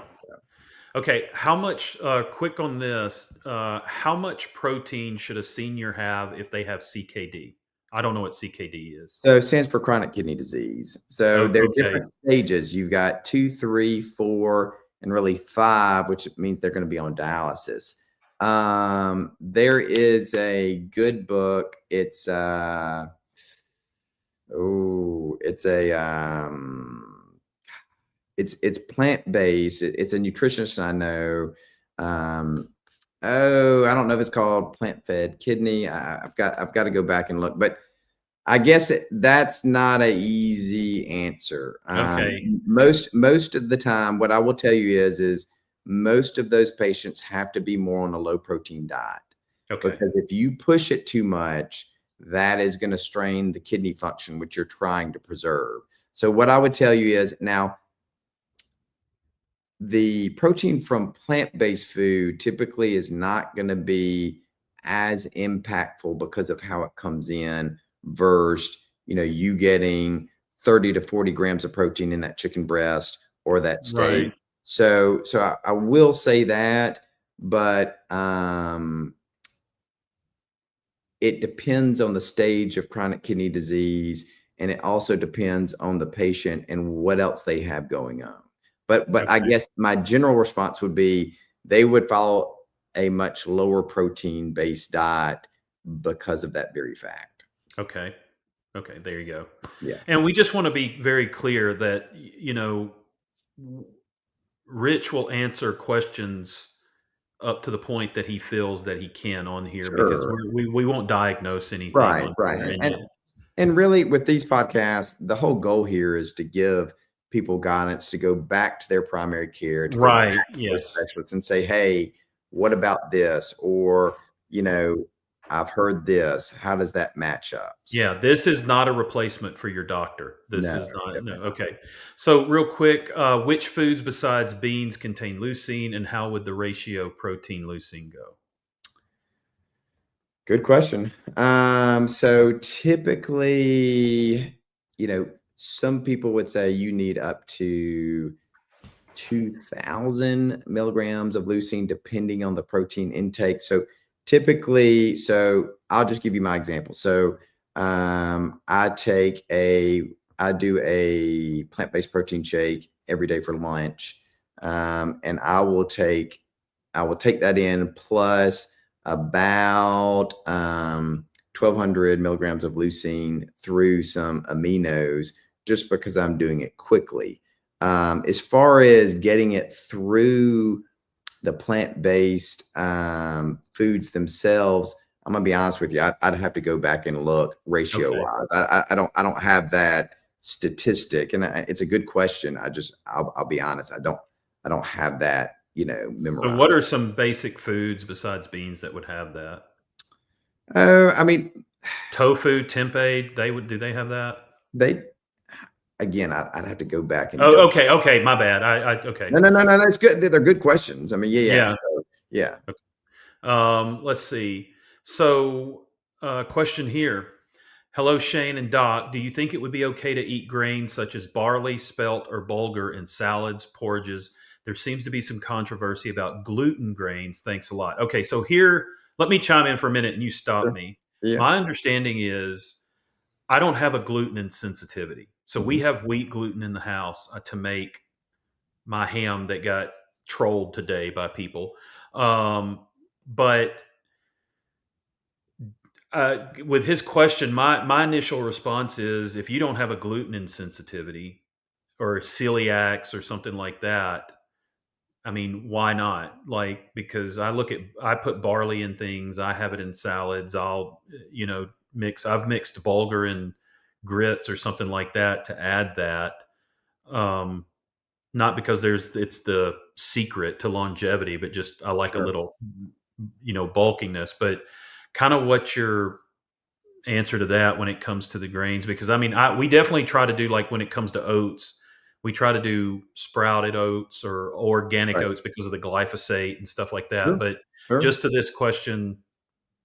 Okay. How much quick on this, how much protein should a senior have if they have CKD? I don't know what CKD is. So it stands for chronic kidney disease. So Oh, there are okay. different stages. You've got 2, 3, 4, and really 5, which means they're gonna be on dialysis. There is a good book. It's it's plant-based. It's a nutritionist I know. Um, I don't know if it's called Plant-Fed Kidney. I've got to go back and look, but I guess that's not a easy answer. Okay. Most of the time, what I will tell you is most of those patients have to be more on a low protein diet, Okay. because if you push it too much, that is going to strain the kidney function, which you're trying to preserve. So what I would tell you is now the protein from plant-based food typically is not going to be as impactful because of how it comes in versus you getting 30 to 40 grams of protein in that chicken breast or that steak. Right. So I will say that, but it depends on the stage of chronic kidney disease, and it also depends on the patient and what else they have going on. But I Okay. guess my general response would be they would follow a much lower protein based diet because of that very fact. Okay. Okay. There you go. Yeah, And we just want to be very clear that, w- Rich will answer questions up to the point that he feels that he can on here, because sure. we won't diagnose anything Right, on right. here. And, And and and really with these podcasts, the whole goal here is to give people guidance to go back to their primary care, to go right. back to their Yes. specialists and say, hey, what about this? Or, you know, I've heard this. How does that match up? So Yeah. This is not a replacement for your doctor. This no, is not, no. definitely not. Okay. So, real quick, which foods besides beans contain leucine, and how would the ratio protein leucine go? Good question. So typically, some people would say you need up to 2,000 milligrams of leucine, depending on the protein intake. So typically, I'll just give you my example. So I do a plant-based protein shake every day for lunch, and I will take that in plus about 1,200 milligrams of leucine through some aminos just because I'm doing it quickly. As far as getting it through the plant-based foods themselves, I'm gonna be honest with you. I'd have to go back and look ratio-wise. I don't have that statistic, and it's a good question. I'll be honest. I don't have that So memorized. what are some basic foods besides beans that would have that? I mean, Tofu, tempeh, do they have that? they again. I'd have to go back and Oh, double. okay, my bad. Okay. No. It's good. They're good questions. I mean, yeah. Yeah. So, yeah. Let's see. So, question here. Hello, Shane and Doc. Do you think it would be okay to eat grains such as barley, spelt, or bulgur in salads, porridges? There seems to be some controversy about gluten grains. Thanks a lot. Okay, so here, let me chime in for a minute and you stop Sure. me. Yeah. My understanding is I don't have a gluten insensitivity. So we Mhm. have wheat gluten in the house to make my ham that got trolled today by people. But with his question, my initial response is if you don't have a gluten insensitivity or celiacs or something like that, I mean, why not? Like, because I put barley in things, I have it in salads, I've mixed bulgur and grits or something like that to add that. Um, Not because it's the secret to longevity, but just I like a Sure. little, bulkiness. But kind of what's your answer to that when it comes to the grains? Because I mean, we definitely try to do, like, when it comes to oats, we try to do sprouted oats or organic Right. oats because of the glyphosate and stuff like that. Sure. But Sure. just to this question,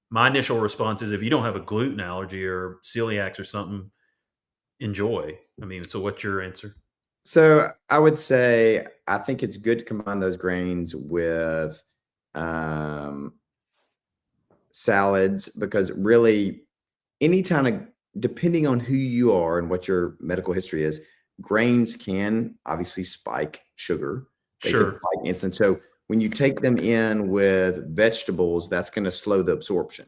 my initial response is if you don't have a gluten allergy or celiacs or something, enjoy. I mean, so what's your answer? So I would say I think it's good to combine those grains with um, salads because really any kind of depending on who you are and what your medical history is, grains can obviously spike sugar. They can Sure. spike insulin. So when you take them in with vegetables, that's going to slow the absorption.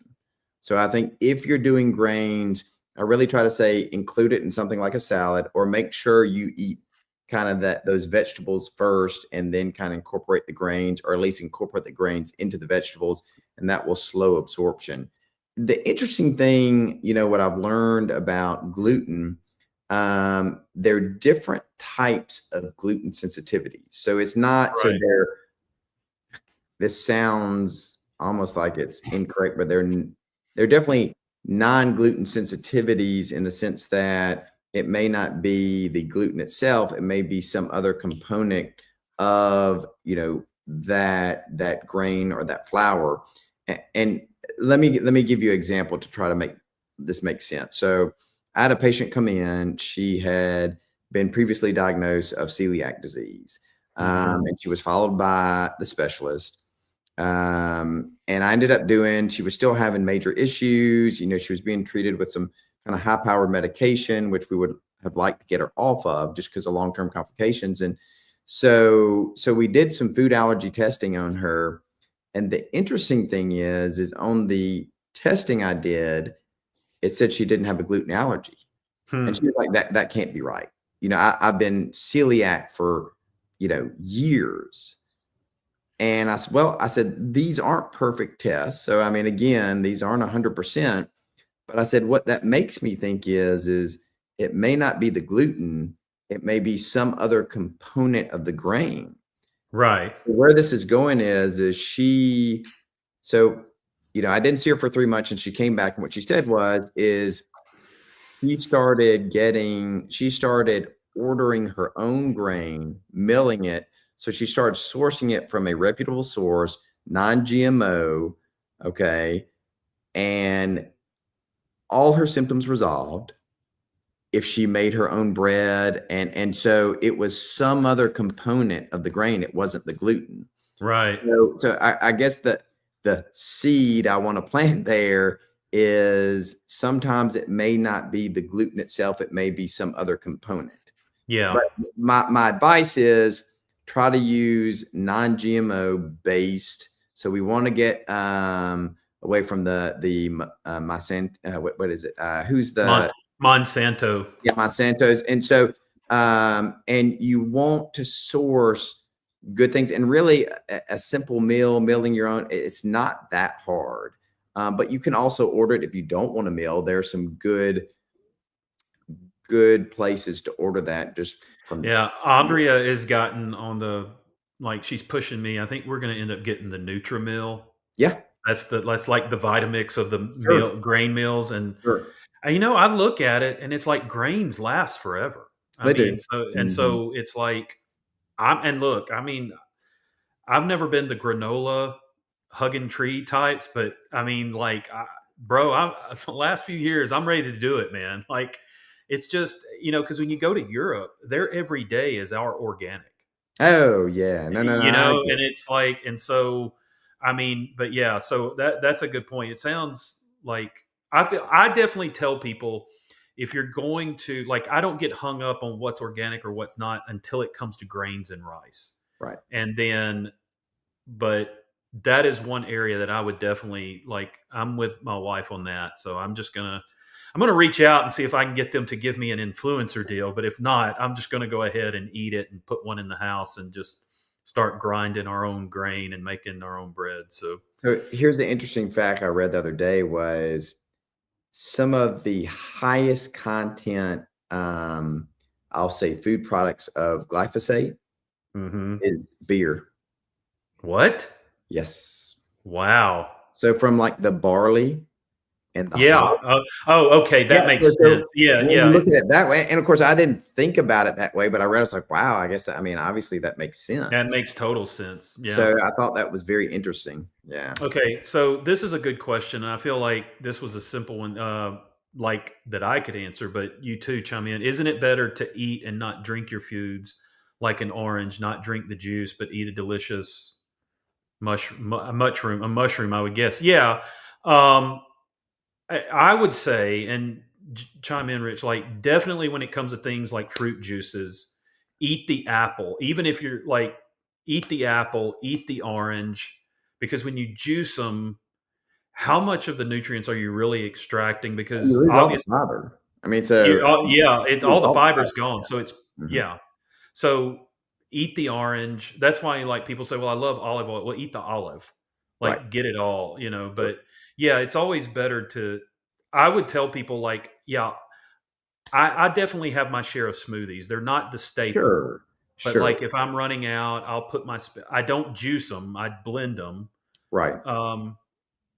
So I think if you're doing grains, I really try to say include it in something like a salad or make sure you eat kind of those vegetables first and then kind of incorporate the grains or at least incorporate the grains into the vegetables and that will slow absorption. The interesting thing, what I've learned about gluten, there are different types of gluten sensitivities. So it's not so Right. this sounds almost like it's incorrect, but they're definitely non-gluten sensitivities in the sense that it may not be the gluten itself, it may be some other component of that grain or that flour. And let me give you an example to try to make this make sense. So I had a patient come in. She had been previously diagnosed of celiac disease, and she was followed by the specialist. And I ended up she was still having major issues. She was being treated with some kind of high powered medication, which we would have liked to get her off of just because of long term complications. And so we did some food allergy testing on her. And the interesting thing is on the testing I did, it said she didn't have a gluten allergy. And she Hmm. was like, that can't be right. I've been celiac for, years. And I said, these aren't perfect tests. So, I mean, again, these aren't 100%. But I said, what that makes me think is it may not be the gluten. It may be some other component of the grain. Right. Where this is going is so, I didn't see her for 3 months and she came back and what she said is she started ordering her own grain, milling it. So she started sourcing it from a reputable source, non-GMO. Okay. And all her symptoms resolved if she made her own bread. And so it was some other component of the grain. It wasn't the gluten. Right. So I guess the seed I want to plant there is sometimes it may not be the gluten itself, it may be some other component. Yeah. But my advice is try to use non-GMO based. So we want to get away from the what is it? Who's Mont the Monsanto. yeah, Monsanto's. And so and you want to source good things, and really a simple meal, milling your own, it's not that hard. But you can also order it if you don't want a meal. There's some good places to order that just from. Yeah, Andrea is gotten on the like she's pushing me. I think we're going to end up getting the Nutrimil. Yeah, That's like the Vitamix of the sure, meal grain meals, and sure. I look at it and it's like grains last forever. I They mean, do. so and Mhm. so it's like and look, I mean, I've never been the granola hugging tree types, but I mean, like, bro, the last few years, I'm ready to do it, man. Like, it's just, because when you go to Europe, their every day is our organic, Oh yeah, no, I and get it. it's like, and so, I mean, but yeah, so that's a good point. It sounds like I definitely tell people if you're going to like, I don't get hung up on what's organic or what's not until it comes to grains and rice, Right. and then but that is one area that I would definitely like. I'm with my wife on that, so I'm gonna reach out and see if I can get them to give me an influencer deal. But if not, I'm just gonna go ahead and eat it and put one in the house and just start grinding our own grain and making our own bread. So, So here's the interesting fact I read the other day was some of the highest content, I'll say food products of glyphosate hmm is beer. what? Yes. Wow. So from like the barley and the Yeah. hop. Okay. Yeah. That makes So sense. Yeah. when Yeah. you look at it that way, and of course I didn't think about it that way, but I read, I was like, wow, I guess that, I mean, obviously that makes That sense. makes total sense. Yeah. So I thought that was very interesting. Yeah. Okay, so this is a good question, and I feel like this was a simple one, like that I could answer, but you too chime in. Isn't it better to eat and not drink your foods, like an orange, not drink the juice, but eat a delicious mushroom? A mushroom, I would guess. Yeah, um, I would say, and chime in, Rich. Like definitely when it comes to things like fruit juices, eat the apple. Even if you're like, eat the apple, eat the orange, because when you juice them, how much of the nutrients are you really extracting? You Because lose all the obviously, fiber. I mean, so yeah, you lose all the all the fiber's fiber. gone. So it's Yeah. Mhm. yeah. So eat the orange. That's why like people say, "Well, I love olive oil." Well, eat the olive. Right. Like get it all, Sure. but yeah, it's always better to I would tell people like, yeah, I definitely have my share of smoothies. They're not the staple, Sure. but Sure. like if I'm running out, I'll put I don't juice them. I blend them. Right. Um,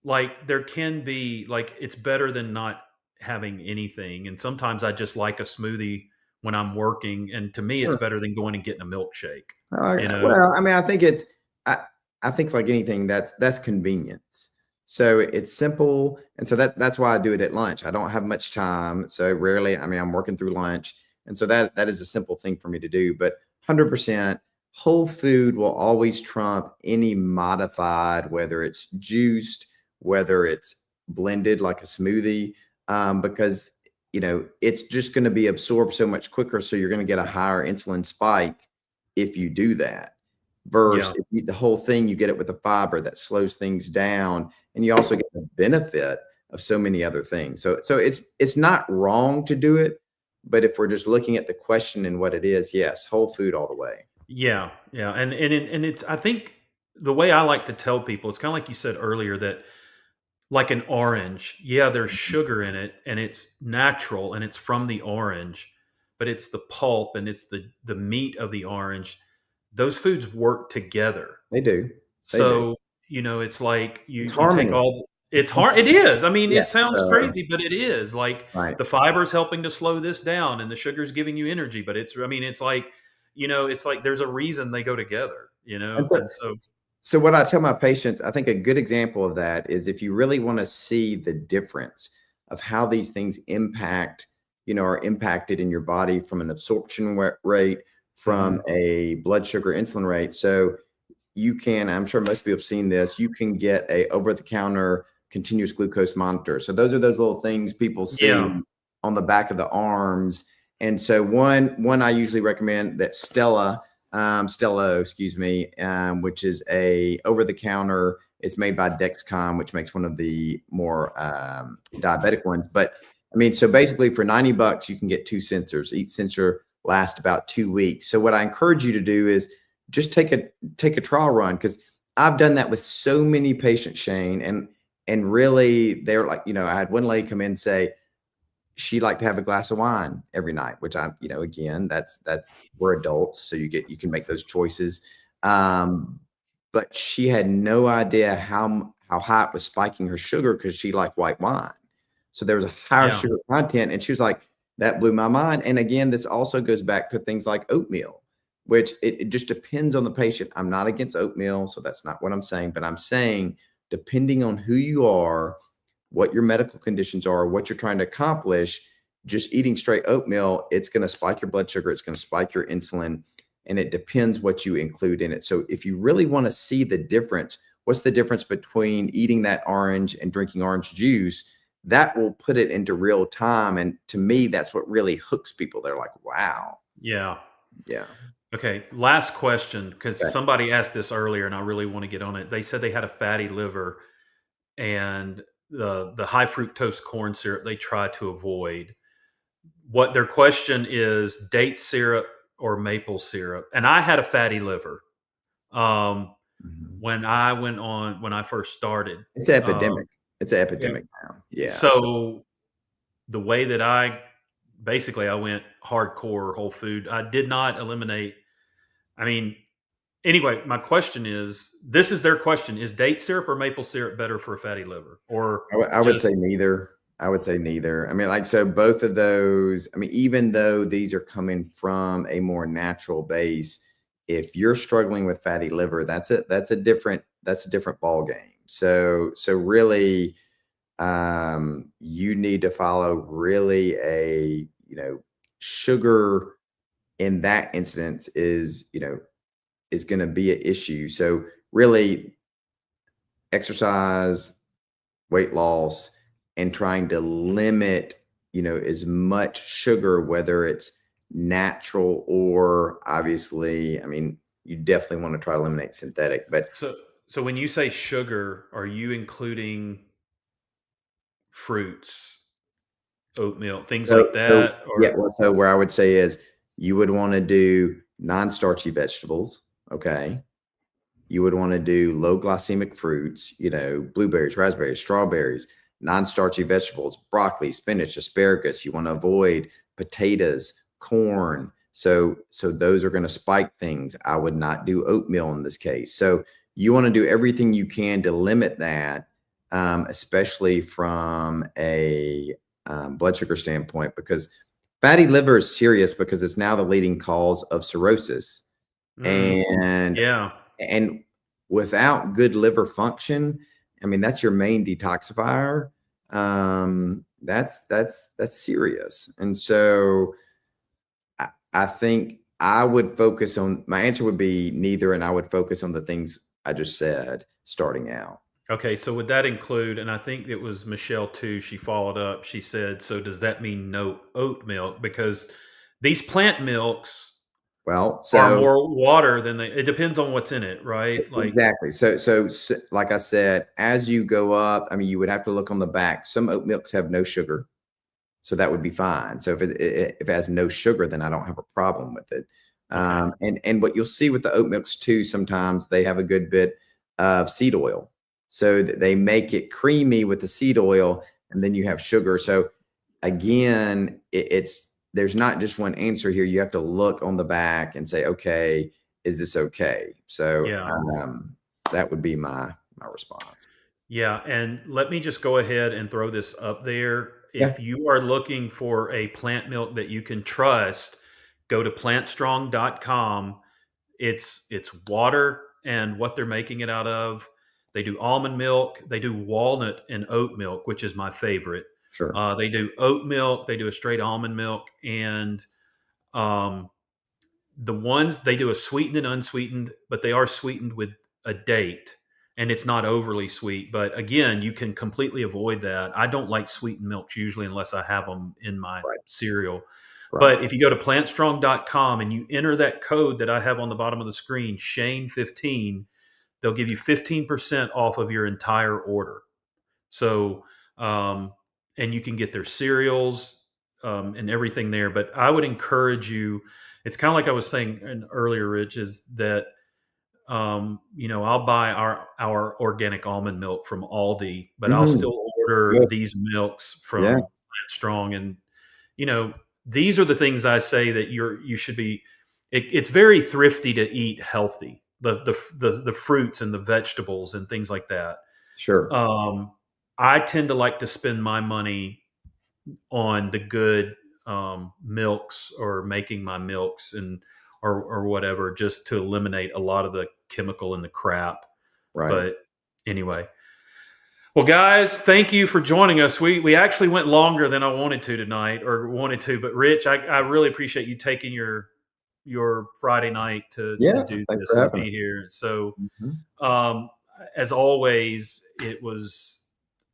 like there can be like it's better than not having anything. And sometimes I just like a smoothie when I'm working, and to me, it's Sure. better than going and getting a milkshake. You know? Well, I mean, I think it's I I think like anything that's convenience. So it's simple, and so that's why I do it at lunch. I don't have much time, so rarely. I mean, I'm working through lunch, and so that is a simple thing for me to do. But 100% whole food will always trump any modified, whether it's juiced, whether it's blended like a smoothie, because it's just going to be absorbed so much quicker. So you're going to get a higher insulin spike if you do that. Versus Yeah. if you eat the whole thing, you get it with the fiber that slows things down, and you also get the benefit of so many other things. So it's not wrong to do it, but if we're just looking at the question and what it is, yes, whole food all the way. Yeah. Yeah. And it's I think the way I like to tell people, it's kind of like you said earlier that like an orange, yeah, there's Mhm. sugar in it and it's natural and it's from the orange, but it's the pulp and it's the meat of the orange. Those foods work together. They do. They do. So, it's like It's you take harmony. all it's hard it is. I mean, Yeah. it sounds So, crazy, but it is. Like right. the fiber's helping to slow this down and the sugar's giving you energy, but it's like, it's like there's a reason they go together, And so, And so so what I tell my patients, I think a good example of that is if you really want to see the difference of how these things are impacted in your body from an absorption rate, from mhm. a blood sugar insulin rate. So you can, I'm sure most people have seen this, you can get a over-the-counter continuous glucose monitor. So those are those little things people Yeah. see on the back of the arms. And so one I usually recommend that Stello, excuse me, which is a over-the-counter It's made by Dexcom, which makes one of the more diabetic ones. But I mean, so basically for $90, you can get 2 sensors. Each sensor lasts about 2 weeks. So what I encourage you to do is just take a trial run, because I've done that with so many patients, Shane, and really they're like, I had one lady come in and say she liked to have a glass of wine every night, which again, that's we're adults, so you can make those choices. But she had no idea how high it was spiking her sugar, because she liked white wine. So there was a higher Yeah. sugar content, and she was like, that blew my mind. And again, this also goes back to things like oatmeal, which it just depends on the patient. I'm not against oatmeal, so that's not what I'm saying, but I'm saying depending on who you are, what your medical conditions are, what you're trying to accomplish, just eating straight oatmeal, it's going to spike your blood sugar, it's going to spike your insulin, and it depends what you include in it. So if you really want to see the difference, what's the difference between eating that orange and drinking orange juice? That will put it into real time. And to me, that's what really hooks people. They're like, wow. Yeah. Yeah. Okay. Last question, because Okay. somebody asked this earlier and I really want to get on it. They said they had a fatty liver and the high fructose corn syrup they try to avoid. What their question is, date syrup or maple syrup. And I had a fatty liver. Um, Mhm. when I first started. It's Uh, epidemic. It's an yeah. epidemic now. Yeah. So the way that I went hardcore whole food. I did not eliminate. I mean, anyway, my question is, this is their question: is date syrup or maple syrup better for a fatty liver, or I would say just neither. I would say neither. I mean, like, so both of those, I mean, even though these are coming from a more natural base, if you're struggling with fatty liver, that's a different ball game. So really, you need to follow really sugar in that instance is going to be an issue. So really, exercise, weight loss, and trying to limit, as much sugar, whether it's natural or obviously, I mean, you definitely want to try to eliminate synthetic, but so when you say sugar, are you including fruits, oatmeal, things like so that, yeah, or well, so where I would say is you would want to do non-starchy vegetables. Okay. You would want to do low glycemic fruits, blueberries, raspberries, strawberries, non-starchy vegetables, broccoli, spinach, asparagus. You want to avoid potatoes, corn. So those are going to spike things. I would not do oatmeal in this case. So you want to do everything you can to limit that, especially from a blood sugar standpoint, because fatty liver is serious, because it's now the leading cause of cirrhosis. mm, And yeah. and without good liver function, I mean, that's your main detoxifier. That's serious. And so I think I would focus on, my answer would be neither, and I would focus on the things I just said starting out. Okay, so would that include, and I think it was Michelle too, she followed up, she said, so does that mean no oat milk? Because these plant milks Well, are so more water than it depends on what's in it, right? Like, exactly. So like I said, as you go up, I mean, you would have to look on the back. Some oat milks have no sugar. So that would be fine. So if it has no sugar, then I don't have a problem with it. okay. And what you'll see with the oat milks too, sometimes they have a good bit of seed oil, so that they make it creamy with the seed oil, and then you have sugar. So again, it's there's not just one answer here. You have to look on the back and say, okay, is this okay? So Yeah. that would be my response. Yeah, and let me just go ahead and throw this up there. Yeah, If you are looking for a plant milk that you can trust, go to plantstrong.com. It's water and what they're making it out of. They do almond milk, they do walnut and oat milk, which is my favorite. sure, They do oat milk, they do a straight almond milk, and um, the ones they do a sweetened and unsweetened, but they are sweetened with a date, and it's not overly sweet. But again, you can completely avoid that. I don't like sweetened milks usually unless I have them in my right, cereal. right. But if you go to plantstrong.com and you enter that code that I have on the bottom of the screen, Shane 15, they'll give you 15% off of your entire order. So, and you can get their cereals and everything there. But I would encourage you. It's kind of like I was saying earlier, Rich, is that I'll buy our organic almond milk from Aldi, but I'll Mhm. still order Good. these milks Yeah, from Plant Strong, and you know these are the things I say that you should be. It's very thrifty to eat healthy, the fruits and the vegetables and things like that. sure. Um, I tend to like to spend my money on the good milks or making my milks and or whatever, just to eliminate a lot of the chemical and the crap. Right. But anyway, well, guys, thank you for joining us. We actually went longer than I wanted to tonight, or wanted to. But Rich, I really appreciate you taking your Friday night to Yeah. do Thanks this for and having us. be here. So Mhm. um, as always, it was.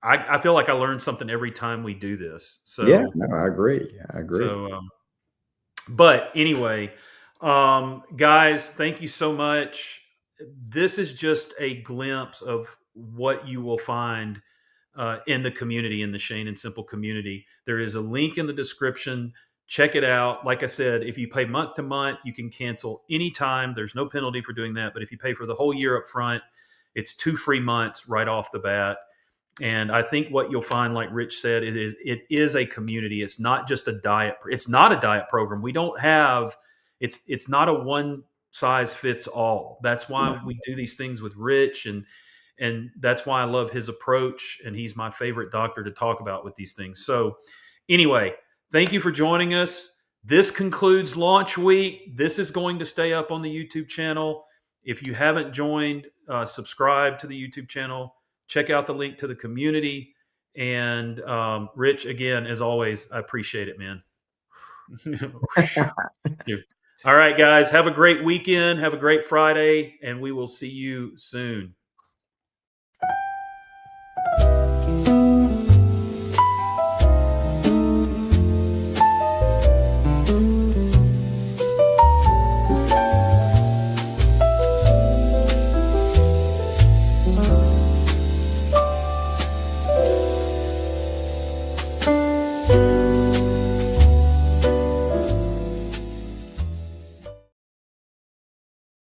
I feel like I learned something every time we do this. Yeah. So No, I agree. I agree. so, but anyway, guys, thank you so much. This is just a glimpse of what you will find in the community, in the Shane and Simple community. There is a link in the description. Check it out. Like I said, if you pay month to month, you can cancel anytime. There's no penalty for doing that. But if you pay for the whole year up front, it's 2 free months right off the bat. And I think what you'll find, like Rich said, it is a community. It's not just a diet. It's not a diet program. We don't have. It's not a one size fits all. That's No. why we do these things with Rich, and that's why I love his approach. And he's my favorite doctor to talk about with these things. So, anyway, thank you for joining us. This concludes launch week. This is going to stay up on the YouTube channel. If you haven't joined, subscribe to the YouTube channel. Check out the link to the community. And Rich, again, as always, I appreciate it, man. All right, guys, have a great weekend. Have a great Friday, and we will see you soon.